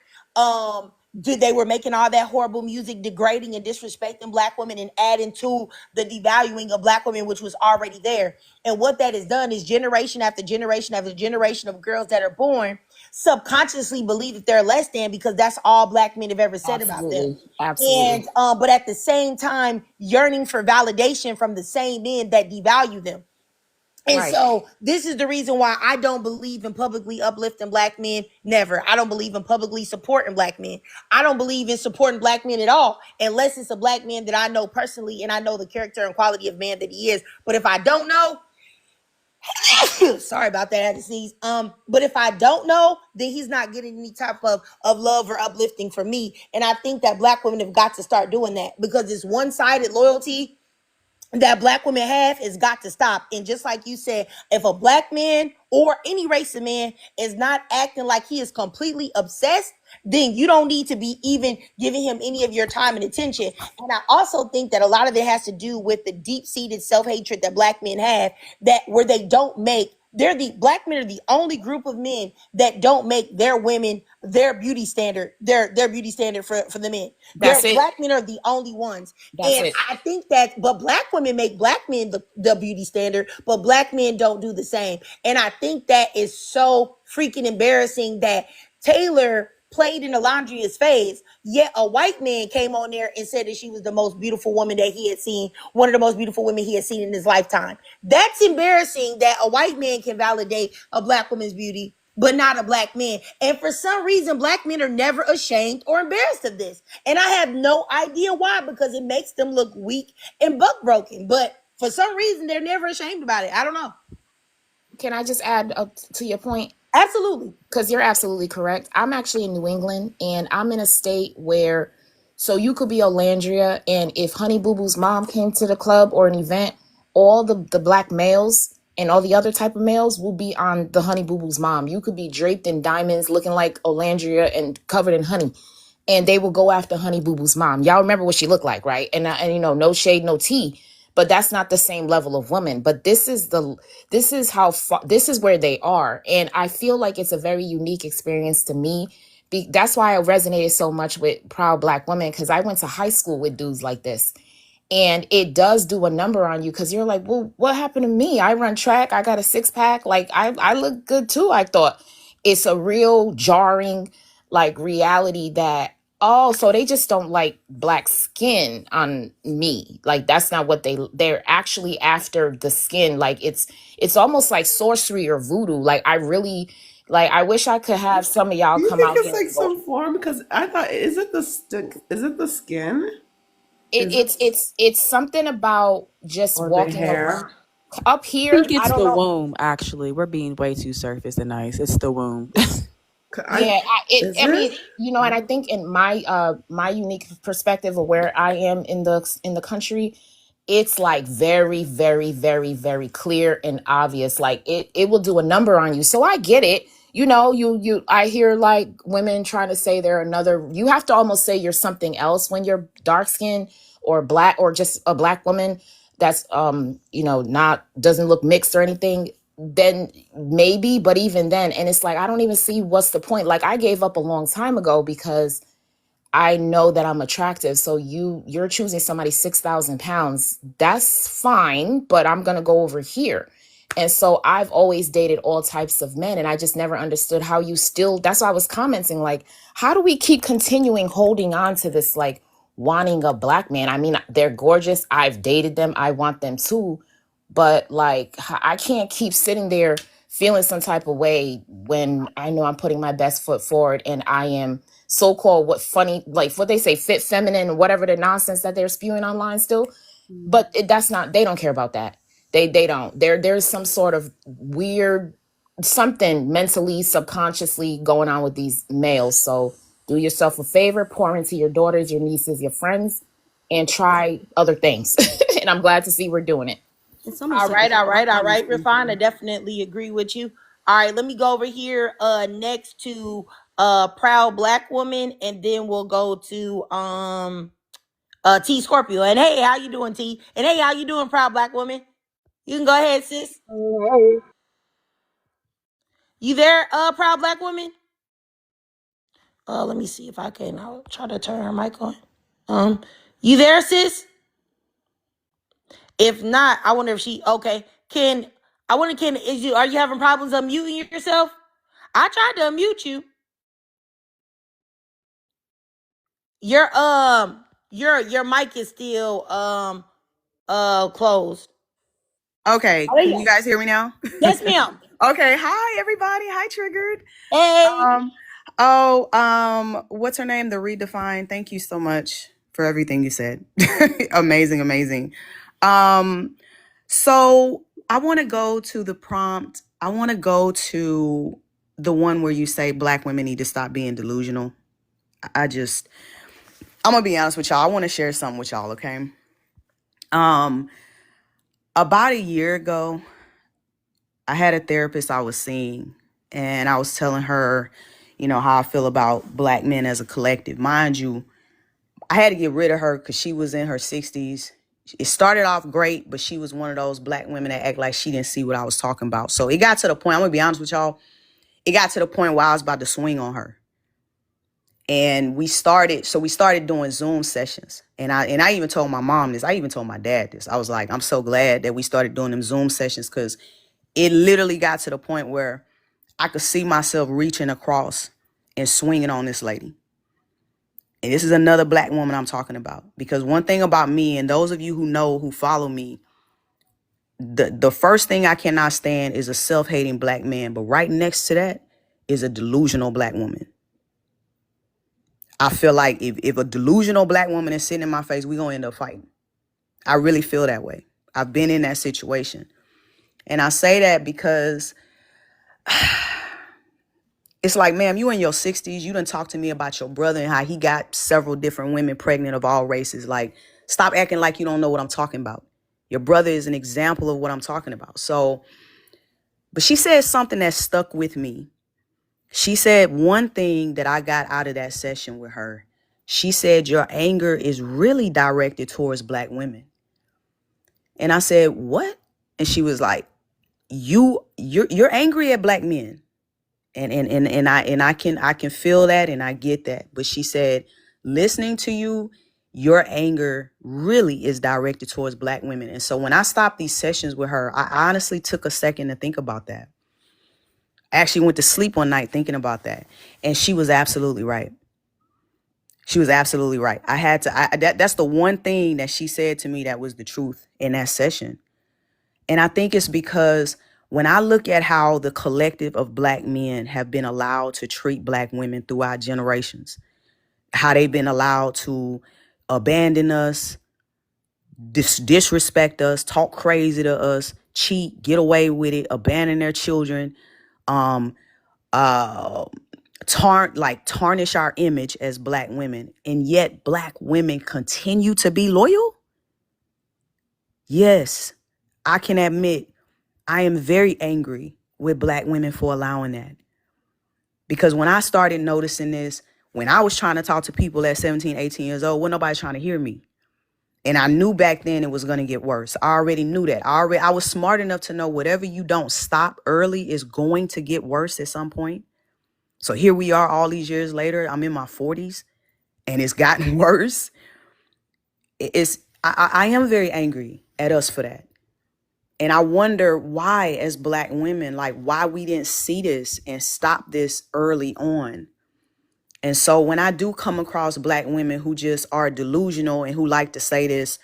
They were making all that horrible music, degrading and disrespecting Black women and adding to the devaluing of Black women, which was already there. And what that has done is generation after generation after generation of girls that are born subconsciously believe that they're less than because that's all Black men have ever said about them. Absolutely. And but at the same time, yearning for validation from the same men that devalue them. And Right. so this is the reason why I don't believe in publicly uplifting Black men. Never. I don't believe in publicly supporting Black men. I don't believe in supporting Black men at all, unless it's a Black man that I know personally and I know the character and quality of man that he is. But if I don't know, Sorry about that. I had to sneeze. But if I don't know, then he's not getting any type of love or uplifting from me. And I think that black women have got to start doing that because this one-sided loyalty that black women have has got to stop. And just like you said, if a black man or any race of man is not acting like he is completely obsessed, then you don't need to be even giving him any of your time and attention. And I also think that a lot of it has to do with the deep-seated self-hatred that black men have, that where they don't make, they're the black men are the only group of men that don't make their women their beauty standard, their beauty standard for the men. Their That's it. black men are the only ones. That's And it. I think that, but black women make black men the beauty standard, but black men don't do the same. And I think that is so freaking embarrassing that Taylor played in Alondria's phase, yet a white man came on there and said that she was the most beautiful woman that he had seen, one of the most beautiful women he had seen in his lifetime. That's embarrassing that a white man can validate a black woman's beauty, but not a black man. And for some reason, black men are never ashamed or embarrassed of this. And I have no idea why, because it makes them look weak and buck broken. But for some reason, they're never ashamed about it. I don't know. Can I just add up to your point? Absolutely. Because you're absolutely correct. I'm actually in New England, and I'm in a state where, so you could be Olandria, and if Honey Boo Boo's mom came to the club or an event, all the black males and all the other type of males will be on the Honey Boo Boo's mom. You could be draped in diamonds, looking like Olandria and covered in honey, and they will go after Honey Boo Boo's mom. Y'all remember what she looked like, right? And you know, no shade, no tea, but that's not the same level of woman. But this is how far, this is where they are, and I feel like it's a very unique experience to me. That's why I resonated so much with proud black women, because I went to high school with dudes like this. And it does do a number on you, because you're like, well, what happened to me? I run track. I got a six-pack. Like, I look good too, I thought. It's a real jarring, like, reality that, oh, so they just don't like black skin on me. Like, that's not what they're actually after the skin. Like, it's almost like sorcery or voodoo. Like, I really, like, I wish I could have some of y'all Do you come think out it's here like and go, some form? Because I thought, is it the stick? Is it the skin? it's something about just Or the walking around hair? up I think here. I it's don't the know. womb, actually. We're being way too surface and nice. It's the womb. Yeah, Is I it? mean, you know, and I think in my unique perspective of where I am in the country, it's like very, very, very, very clear and obvious. Like it will do a number on you. So I get it. You know, I hear like women trying to say they're another, you have to almost say you're something else when you're dark skinned or black, or just a black woman that's you know, not, doesn't look mixed or anything, then maybe. But even then, and it's like, I don't even see what's the point. Like, I gave up a long time ago because I know that I'm attractive. So you're choosing somebody 6,000 pounds. That's fine, but I'm gonna go over here. And so I've always dated all types of men, and I just never understood how you still, that's why I was commenting, like, how do we keep continuing holding on to this, like, wanting a black man? I mean, they're gorgeous. I've dated them. I want them too. But like, I can't keep sitting there feeling some type of way when I know I'm putting my best foot forward, and I am so-called, what funny, like what they say, fit feminine, whatever the nonsense that they're spewing online still. But that's not, they don't care about that. They don't. There's some sort of weird something mentally, subconsciously going on with these males. So do yourself a favor, pour into your daughters, your nieces, your friends, and try other things. And I'm glad to see we're doing it. It's almost All like right, all right, all right, a Refine. I definitely agree with you. All right, let me go over here next to Proud Black Woman, and then we'll go to T Scorpio. And hey, how you doing, T? And hey, how you doing, Proud Black Woman? You can go ahead, sis. You there, Proud Black Woman? Let me see if I can. I'll try to turn her mic on. You there, sis? If not, I wonder if she okay. Are you having problems unmuting yourself? I tried to unmute you. Your mic is still closed. Okay, Oh, there you can go. you guys hear me now? Yes, ma'am. Okay, hi everybody. Hi Triggered. Hey. What's her name? The Redefined. Thank you so much for everything you said. Amazing, amazing. So I want to go to the prompt. I want to go to the one where you say black women need to stop being delusional. I'm gonna be honest with y'all. I want to share something with y'all, okay? About a year ago, I had a therapist I was seeing, and I was telling her, how I feel about black men as a collective. Mind you, I had to get rid of her because she was in her 60s. It started off great, but she was one of those black women that act like she didn't see what I was talking about. So it got to the point, I'm gonna be honest with y'all, it got to the point where I was about to swing on her. And we started doing Zoom sessions. And I even told my mom this. I even told my dad this. I was like, I'm so glad that we started doing them Zoom sessions, because it literally got to the point where I could see myself reaching across and swinging on this lady. And this is another black woman I'm talking about. Because one thing about me, and those of you who follow me, the first thing I cannot stand is a self-hating black man. But right next to that is a delusional black woman. I feel like if a delusional black woman is sitting in my face, we're going to end up fighting. I really feel that way. I've been in that situation. And I say that because it's like, ma'am, you in your 60s. You done talk to me about your brother and how he got several different women pregnant of all races. Like, stop acting like you don't know what I'm talking about. Your brother is an example of what I'm talking about. So, but she said something that stuck with me. She said one thing that I got out of that session with her. She said, your anger is really directed towards black women. And I said, what? And she was like, you're angry at black men. And I can feel that and I get that. But she said, listening to you, your anger really is directed towards black women. And so when I stopped these sessions with her, I honestly took a second to think about that. I actually went to sleep one night thinking about that. And she was absolutely right. She was absolutely right. That's the one thing that she said to me that was the truth in that session. And I think it's because when I look at how the collective of black men have been allowed to treat black women throughout generations, how they've been allowed to abandon us, disrespect us, talk crazy to us, cheat, get away with it, abandon their children, tarnish our image as black women, and yet black women continue to be loyal. Yes, I can admit I am very angry with black women for allowing that. Because when I started noticing this, when I was trying to talk to people at 17, 18 years old, wasn't nobody trying to hear me. And I knew back then it was going to get worse. I already knew that. I was smart enough to know whatever you don't stop early is going to get worse at some point. So here we are all these years later. I'm in my 40s and it's gotten worse. I am very angry at us for that. And I wonder why, as black women, like why we didn't see this and stop this early on. And so when I do come across black women who just are delusional and who like to say this,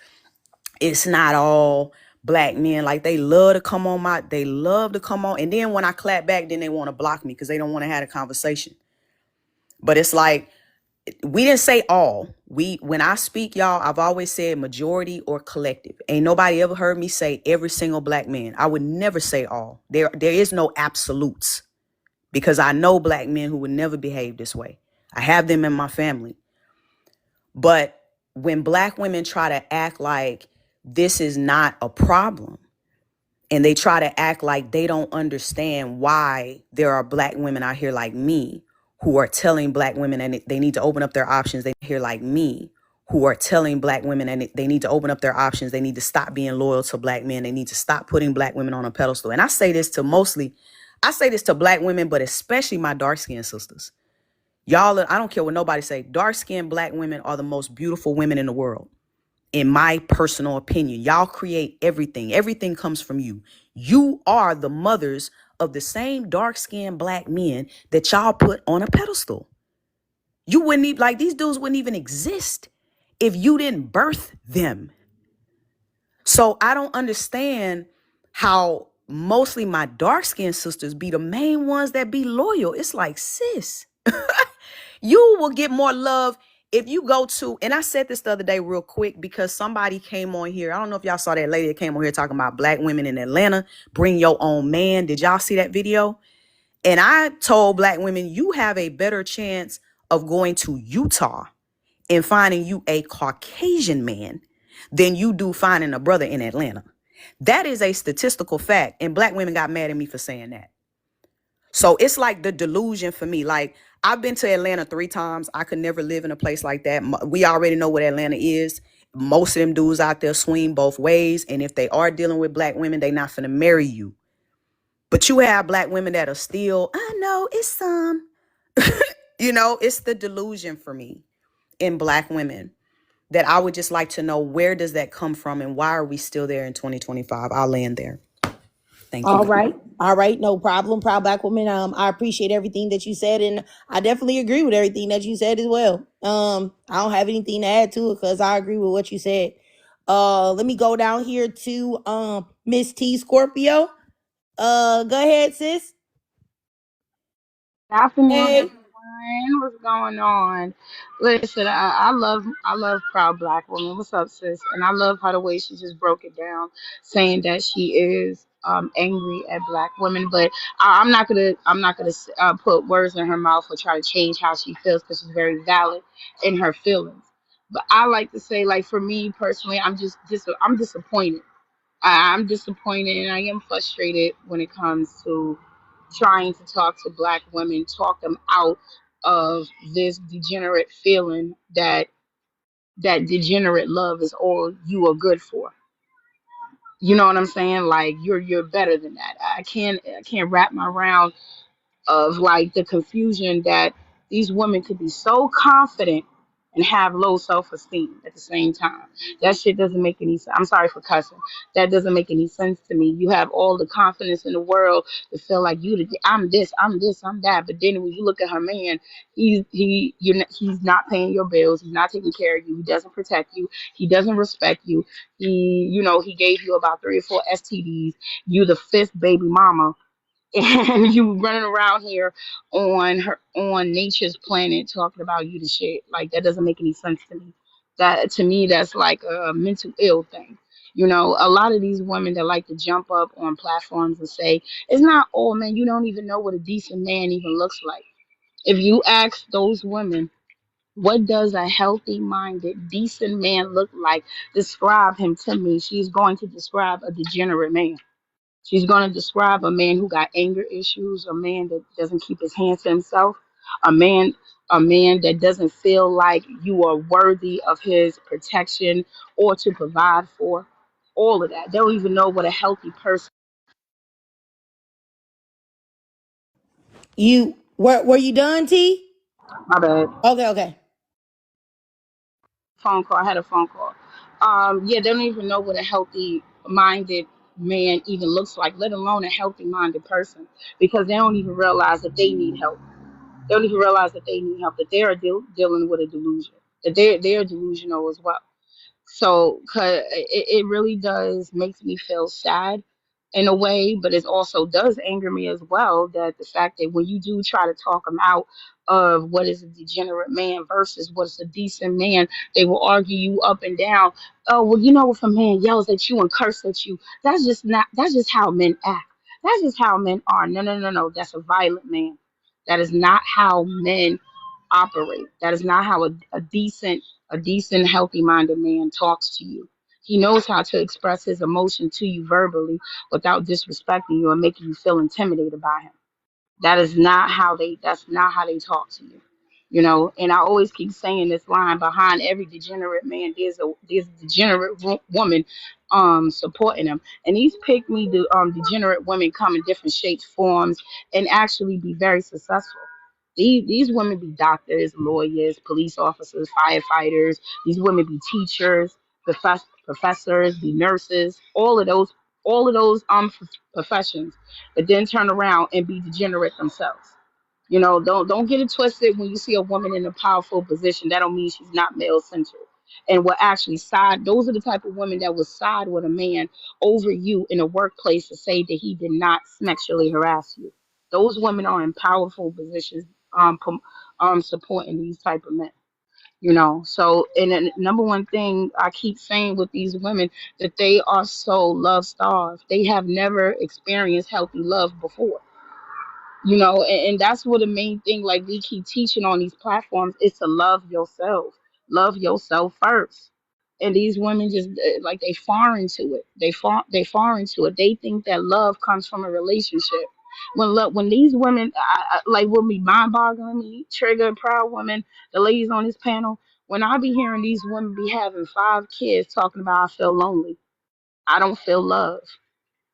it's not all black men. Like they love to come on. And then when I clap back, then they want to block me because they don't want to have a conversation. But it's like, we didn't say all. When I speak, y'all, I've always said majority or collective. Ain't nobody ever heard me say every single black man. I would never say all. There is no absolutes, because I know black men who would never behave this way. I have them in my family. But when black women try to act like this is not a problem, and they try to act like they don't understand why there are black women out here like me who are telling black women and they need to open up their options. They hear like me who are telling black women and they need to open up their options. They need to stop being loyal to black men. They need to stop putting black women on a pedestal. And I say this to black women, but especially my dark-skinned sisters. Y'all, I don't care what nobody say. Dark-skinned black women are the most beautiful women in the world. In my personal opinion, y'all create everything. Everything comes from you. You are the mothers of the same dark-skinned black men that y'all put on a pedestal. You wouldn't even, like, these dudes wouldn't even exist if you didn't birth them. So I don't understand how mostly my dark-skinned sisters be the main ones that be loyal. It's like, sis, you will get more love if you go to, and I said this the other day real quick because somebody came on here. I don't know if y'all saw that lady that came on here talking about black women in Atlanta. Bring your own man. Did y'all see that video? And I told black women, you have a better chance of going to Utah and finding you a Caucasian man than you do finding a brother in Atlanta. That is a statistical fact. And black women got mad at me for saying that. So it's like the delusion for me. Like, I've been to Atlanta 3 times. I could never live in a place like that. We already know what Atlanta is. Most of them dudes out there swing both ways. And if they are dealing with black women, they not finna marry you. But you have black women that are still, I know it's some, it's the delusion for me in black women that I would just like to know, where does that come from and why are we still there in 2025? I'll land there. Thank you. All right. All right. No problem. Proud Black woman. I appreciate everything that you said, and I definitely agree with everything that you said as well. I don't have anything to add to it because I agree with what you said. Let me go down here to Miss T Scorpio. Go ahead, sis. Afternoon, Hey. everyone. What's going on? Listen, I love proud black woman. What's up, sis? And I love how the way she just broke it down, saying that she is angry at black women. But I'm not gonna put words in her mouth or try to change how she feels because she's very valid in her feelings. But I like to say, like for me personally, I'm disappointed. I'm disappointed and I am frustrated when it comes to trying to talk to black women, talk them out of this degenerate feeling that degenerate love is all you are good for. You know what I'm saying? Like you're better than that. I can't wrap my around of like the confusion that these women could be so confident and have low self-esteem at the same time. That shit doesn't make any sense. I'm sorry for cussing. That doesn't make any sense to me. You have all the confidence in the world to feel like I'm this, I'm this, I'm that. But then when you look at her man, he's not paying your bills. He's not taking care of you. He doesn't protect you. He doesn't respect you. He gave you about 3 or 4 STDs. You the 5th baby mama, and you running around here on nature's planet talking about you the shit. Like that doesn't make any sense to me. That to me that's like a mental ill thing. A lot of these women that like to jump up on platforms and say, it's not all men, you don't even know what a decent man even looks like. If you ask those women, what does a healthy minded, decent man look like? Describe him to me. She's going to describe a degenerate man. She's going to describe a man who got anger issues, a man that doesn't keep his hands to himself, a man a man that doesn't feel like you are worthy of his protection or to provide for. All of that. They don't even know what a healthy person. You were you done, T? My bad. Okay, okay. Phone call. I had a phone call. Yeah, they don't even know what a healthy minded man even looks like, let alone a healthy minded person, because they don't even realize that they need help. They don't even realize that they need help, that they are dealing with a delusion, that they're delusional as well. So, cause it really does makes me feel sad in a way, but it also does anger me as well. That the fact that when you do try to talk them out of what is a degenerate man versus what's a decent man, they will argue you up and down. Oh, well, if a man yells at you and curses at you, that's just not. That's just how men act. That's just how men are. No, no, no, no. That's a violent man. That is not how men operate. That is not how a decent, healthy minded man talks to you. He knows how to express his emotion to you verbally without disrespecting you and making you feel intimidated by him. That's not how they talk to you. And I always keep saying this line: behind every degenerate man there's a degenerate woman supporting him. And these pick me the degenerate women come in different shapes, forms, and actually be very successful. These women be doctors, lawyers, police officers, firefighters. These women be teachers, professors, be nurses, all of those professions, but then turn around and be degenerate themselves. Don't get it twisted. When you see a woman in a powerful position, that don't mean she's not male centered. And will actually side. Those are the type of women that will side with a man over you in a workplace to say that he did not sexually harass you. Those women are in powerful positions, supporting these type of men. So, and then number one thing I keep saying with these women, that they are so love starved. They have never experienced healthy love before. And that's what the main thing, like we keep teaching on these platforms, is to love yourself first. And these women just like they far into it. They far into it. They think that love comes from a relationship. When these women, like, will be mind boggling me, trigger proud women, the ladies on this panel. When I be hearing these women be having 5 kids talking about, I feel lonely, I don't feel love.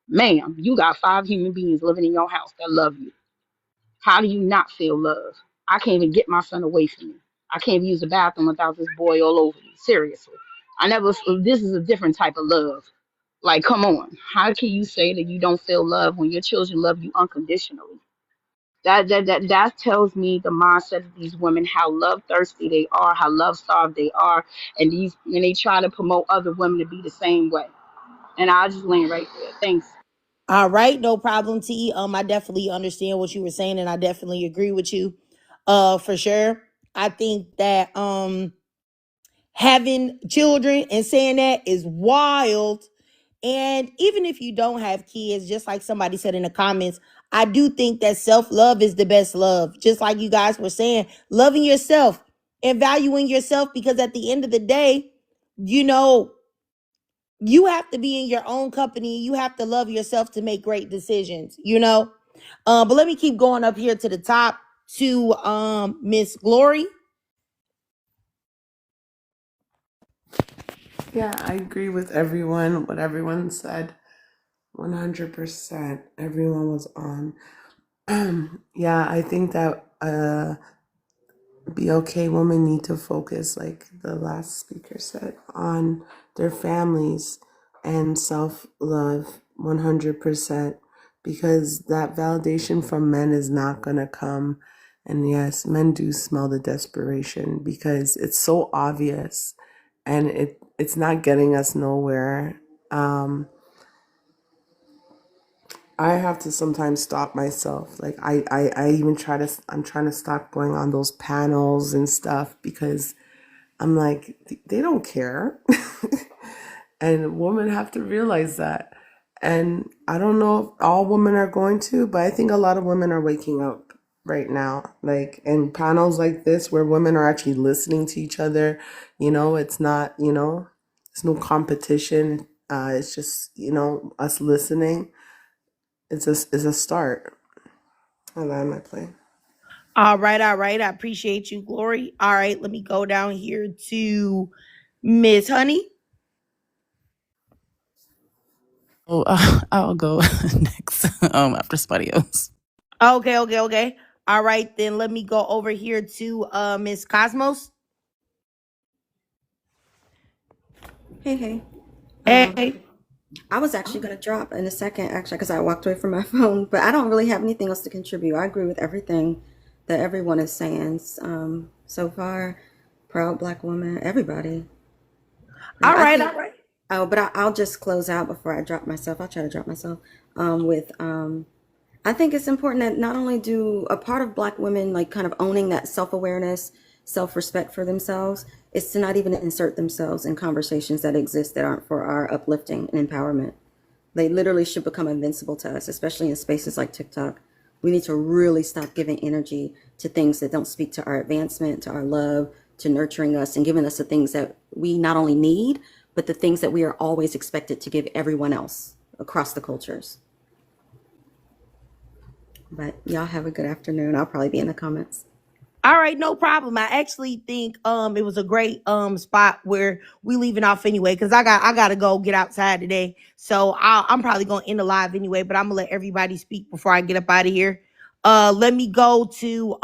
Ma'am, you got 5 human beings living in your house that love you. How do you not feel love? I can't even get my son away from me. I can't even use the bathroom without this boy all over me. Seriously. This is a different type of love. Like, come on. How can you say that you don't feel love when your children love you unconditionally? That tells me the mindset of these women, how love thirsty they are, how love starved they are, and they try to promote other women to be the same way. And I'll just land right there. Thanks. All right, no problem, T. I definitely understand what you were saying, and I definitely agree with you, for sure. I think that having children and saying that is wild. And even if you don't have kids, just like somebody said in the comments, I do think that self-love is the best love. Just like you guys were saying, loving yourself and valuing yourself, because at the end of the day, you know, you have to be in your own company. You have to love yourself to make great decisions. But let me keep going up here to the top to Miss Glory. Yeah, I agree with everyone, what everyone said. 100%. Everyone was on. Yeah, I think that BOK women need to focus, like the last speaker said, on their families and self-love 100%, because that validation from men is not going to come. And yes, men do smell the desperation because it's so obvious and it's not getting us nowhere. I have to sometimes stop myself. Like I even I'm trying to stop going on those panels and stuff because I'm like, they don't care. And women have to realize that. And I don't know if all women are going to, but I think a lot of women are waking up right now. Like in panels like this where women are actually listening to each other, it's not, it's no competition. It's just, us listening. It's a start. I land my plane. All right, all right. I appreciate you, Glory. All right, let me go down here to Miss Honey. Oh, I'll go next after somebody else. Okay, okay, okay. All right, then let me go over here to Miss Cosmos. Hey. Hey. I was actually going to drop in a second, actually, because I walked away from my phone, but I don't really have anything else to contribute. I agree with everything that everyone is saying so far. Proud Black woman, everybody. All I right, think. all right. Oh, but I'll just close out before I drop myself. I'll try to drop myself. With I think it's important that not only do a part of Black women like kind of owning that self-awareness, self-respect for themselves, is to not even insert themselves in conversations that exist that aren't for our uplifting and empowerment. They literally should become invincible to us, especially in spaces like TikTok. We need to really stop giving energy to things that don't speak to our advancement, to our love, to nurturing us and giving us the things that we not only need, but the things that we are always expected to give everyone else across the cultures. But y'all have a good afternoon. I'll probably be in the comments. All right, no problem. I actually think it was a great spot where we leaving off anyway, because I gotta go get outside today. So I'm probably gonna end the live anyway, but I'm gonna let everybody speak before I get up out of here. Let me go to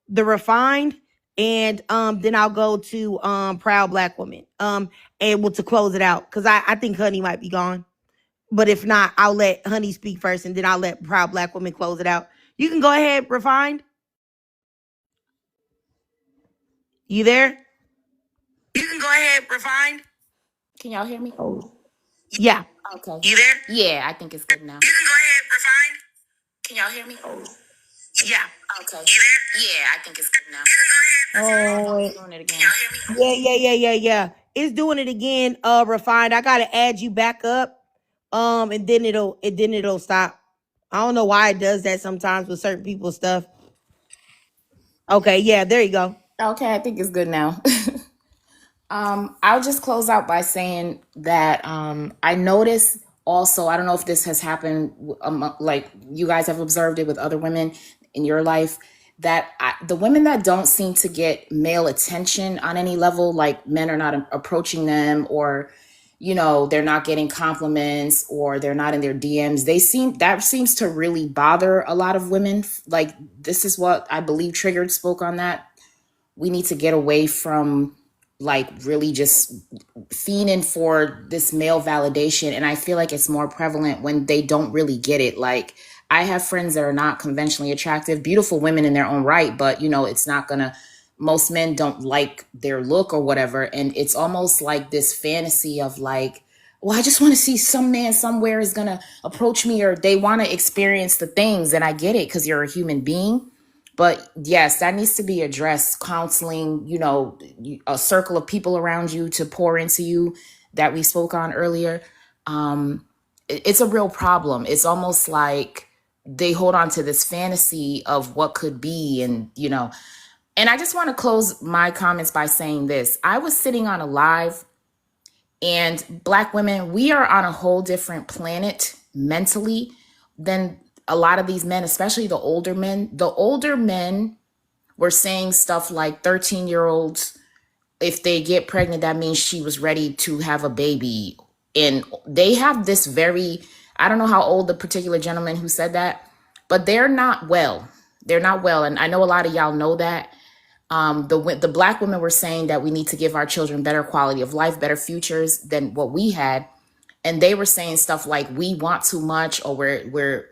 the refined, and then I'll go to proud Black woman. And to close it out, because I think Honey might be gone. But if not, I'll let Honey speak first, and then I'll let proud Black woman close it out. You can go ahead, refined. You there? You can go ahead, refined. Can y'all hear me? Oh, yeah. Okay. You there? Yeah, I think it's good now. You can go ahead, refined. Can y'all hear me? Yeah. Okay. You there? Yeah, I think it's good now. Oh, It's doing it again. yeah. It's doing it again. Refined. I gotta add you back up. And then it'll stop. I don't know why it does that sometimes with certain people's stuff. Okay, yeah, there you go. Okay, I think it's good now. I'll just close out by saying that I notice also, I don't know if this has happened, like you guys have observed it with other women in your life, that the women that don't seem to get male attention on any level, like men are not approaching them, or they're not getting compliments, or they're not in their DMs. That seems to really bother a lot of women. Like, this is what I believe Triggered spoke on that. We need to get away from like really just fiending for this male validation. And I feel like it's more prevalent when they don't really get it. Like, I have friends that are not conventionally attractive, beautiful women in their own right, but it's not gonna, most men don't like their look or whatever. And it's almost like this fantasy of like, well, I just want to see some man somewhere is gonna approach me, or they want to experience the things. And I get it, because you're a human being. But yes, that needs to be addressed. Counseling, a circle of people around you to pour into you that we spoke on earlier. It's a real problem. It's almost like they hold on to this fantasy of what could be. And I just want to close my comments by saying this. I was sitting on a live, and Black women, we are on a whole different planet mentally than a lot of these men, especially the older men. The older men were saying stuff like 13-year-olds, if they get pregnant, that means she was ready to have a baby. And they have this I don't know how old the particular gentleman who said that, but they're not well. They're not well. And I know a lot of y'all know that. The Black women were saying that we need to give our children better quality of life, better futures than what we had. And they were saying stuff like, we want too much, or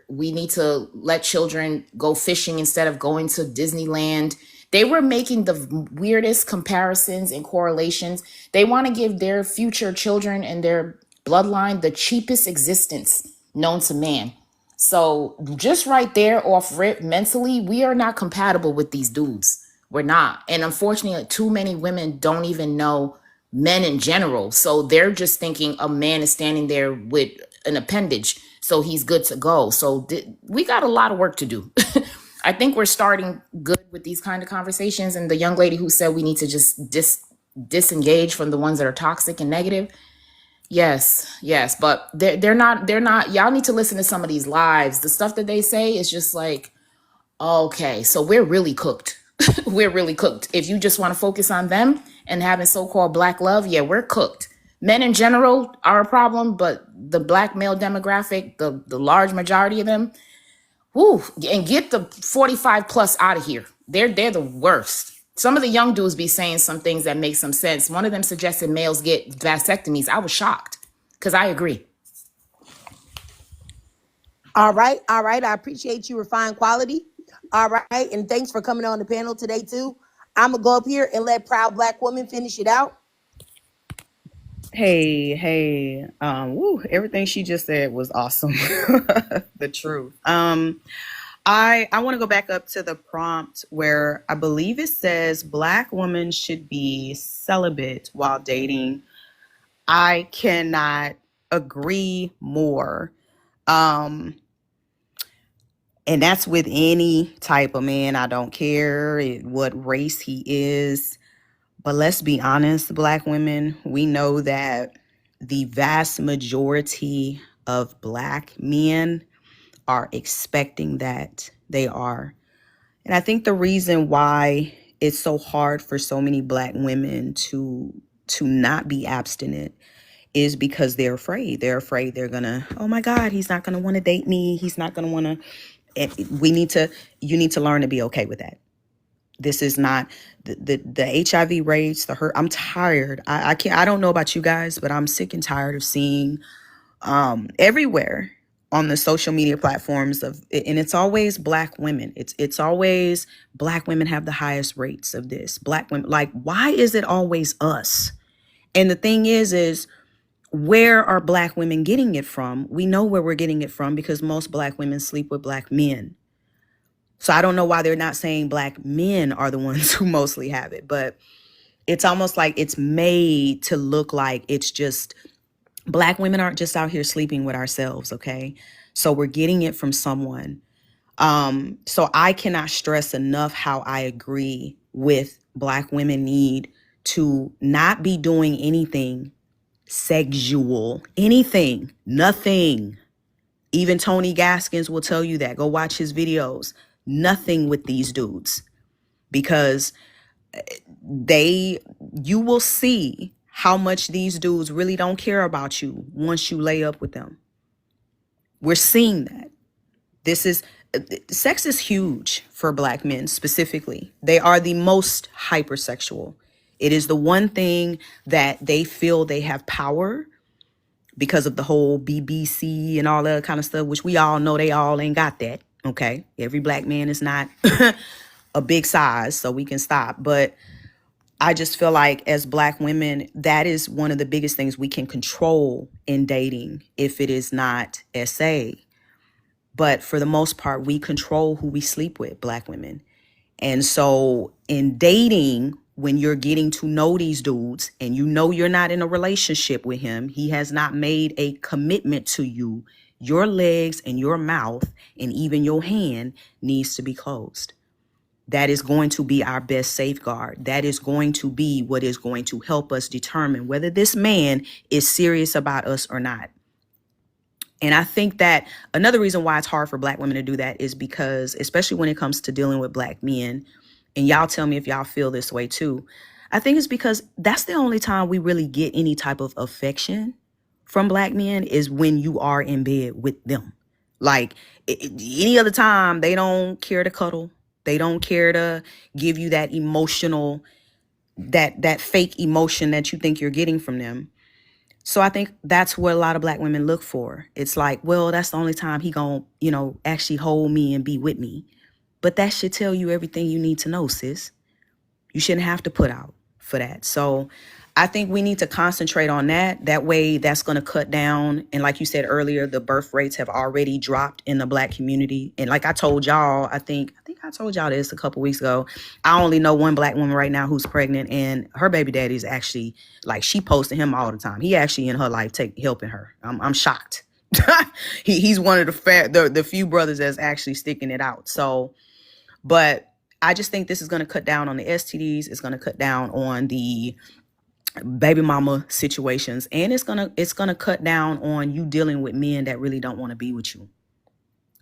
we need to let children go fishing instead of going to Disneyland. They were making the weirdest comparisons and correlations. They want to give their future children and their bloodline the cheapest existence known to man. So just right there off rip, mentally, we are not compatible with these dudes. We're not. And unfortunately, too many women don't even know men in general. So they're just thinking a man is standing there with an appendage, so he's good to go. So we got a lot of work to do. I think we're starting good with these kind of conversations. And the young lady who said we need to just disengage from the ones that are toxic and negative. Yes. But they're not, y'all need to listen to some of these lives. The stuff that they say is just like, okay, so we're really cooked. We're really cooked. If you just want to focus on them and having so-called Black love, yeah, we're cooked. Men in general are a problem, but the Black male demographic, the large majority of them, whoo, and get the 45 plus out of here. They're the worst. Some of the young dudes be saying some things that make some sense. One of them suggested males get vasectomies. I was shocked, because I agree. All right. I appreciate you, Refined Quality. All right, and thanks for coming on the panel today too. I'm gonna go up here and let Proud Black Woman finish it out. Hey, everything she just said was awesome. The truth. I want to go back up to the prompt where I believe it says Black women should be celibate while dating. I cannot agree more. And that's with any type of man. I don't care what race he is. But let's be honest, Black women, we know that the vast majority of Black men are expecting that. They are. And I think the reason why it's so hard for so many Black women to not be abstinent is because they're afraid. They're afraid they're gonna, oh my God, he's not gonna want to date me. He's not gonna want to. You need to learn to be okay with that. This is not the HIV rates, the hurt. I'm tired. I can't. I don't know about you guys, but I'm sick and tired of seeing everywhere on the social media platforms and it's always Black women. It's always Black women have the highest rates of this. Black women, like, why is it always us? And the thing is where are Black women getting it from? We know where we're getting it from because most Black women sleep with Black men. So I don't know why they're not saying black men are the ones who mostly have it, but it's almost like it's made to look like it's just black women aren't just out here sleeping with ourselves, okay? So we're getting it from someone. So I cannot stress enough how I agree with black women need to not be doing anything sexual, anything, nothing. Even Tony Gaskins will tell you that. Go watch his videos. Nothing with these dudes, because you will see how much these dudes really don't care about you once you lay up with them. We're seeing that. Sex is huge for black men specifically. They are the most hypersexual. It is the one thing that they feel they have power because of the whole BBC and all that kind of stuff, which we all know they all ain't got that. Okay. Every black man is not a big size, so we can stop. But I just feel like as black women, that is one of the biggest things we can control in dating if it is not SA. But for the most part, we control who we sleep with, black women. And so in dating, when you're getting to know these dudes and you know you're not in a relationship with him, he has not made a commitment to you, your legs and your mouth and even your hand needs to be closed. That is going to be our best safeguard. That is going to be what is going to help us determine whether this man is serious about us or not. And I think that another reason why it's hard for black women to do that is because, especially when it comes to dealing with black men, and y'all tell me if y'all feel this way too, I think it's because that's the only time we really get any type of affection from black men is when you are in bed with them. Like any other time, they don't care to cuddle. They don't care to give you that emotional, that fake emotion that you think you're getting from them. So I think that's what a lot of black women look for. It's like, well, that's the only time he gonna, actually hold me and be with me. But that should tell you everything you need to know, sis. You shouldn't have to put out for that. So I think we need to concentrate on that. That way that's going to cut down. And like you said earlier, the birth rates have already dropped in the black community. And like I told y'all, I think I told y'all this a couple weeks ago. I only know one black woman right now who's pregnant, and her baby daddy is actually like, she posting him all the time. He actually in her life helping her. I'm shocked. He's one of the few brothers that's actually sticking it out. So, but I just think this is going to cut down on the STDs. It's going to cut down on the baby mama situations, and it's gonna cut down on you dealing with men that really don't want to be with you.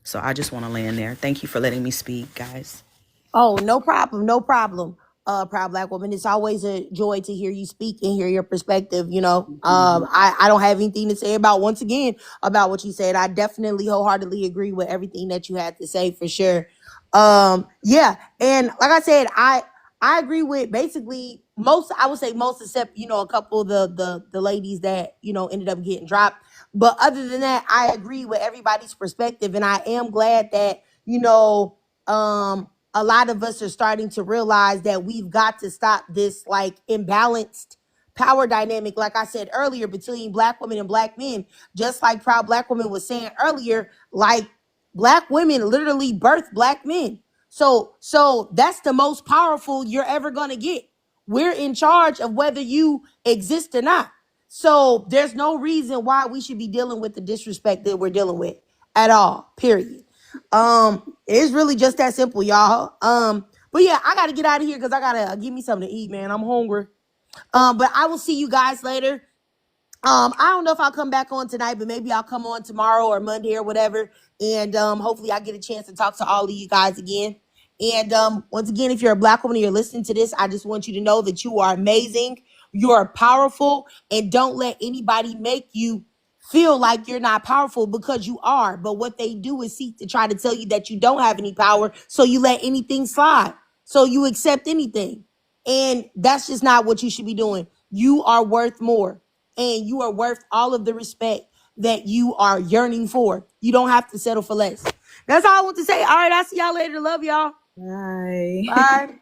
So I just want to land there. Thank you for letting me speak, guys. Oh, no problem. No problem. Proud black woman. It's always a joy to hear you speak and hear your perspective. I don't have anything to say about what you said. I definitely wholeheartedly agree with everything that you had to say for sure. Yeah. And like I said, I agree with basically most, I would say most, except, a couple of the ladies that, ended up getting dropped. But other than that, I agree with everybody's perspective. And I am glad that, a lot of us are starting to realize that we've got to stop this like imbalanced power dynamic, like I said earlier, between black women and black men. Just like Proud Black Woman was saying earlier, like black women literally birth black men. So that's the most powerful you're ever gonna get. We're in charge of whether you exist or not. So there's no reason why we should be dealing with the disrespect that we're dealing with at all. Period. It's really just that simple, y'all. But yeah, I gotta get out of here because I gotta give me something to eat, man. I'm hungry. But I will see you guys later. I don't know if I'll come back on tonight, but maybe I'll come on tomorrow or Monday or whatever. And hopefully I get a chance to talk to all of you guys again. And once again, if you're a black woman and you're listening to this, I just want you to know that you are amazing, you are powerful, and don't let anybody make you feel like you're not powerful, because you are. But what they do is seek to try to tell you that you don't have any power, so you let anything slide, so you accept anything. And that's just not what you should be doing. You are worth more, and you are worth all of the respect that you are yearning for. You don't have to settle for less. That's all I want to say. All right, I'll see y'all later. Love y'all. Bye. Bye.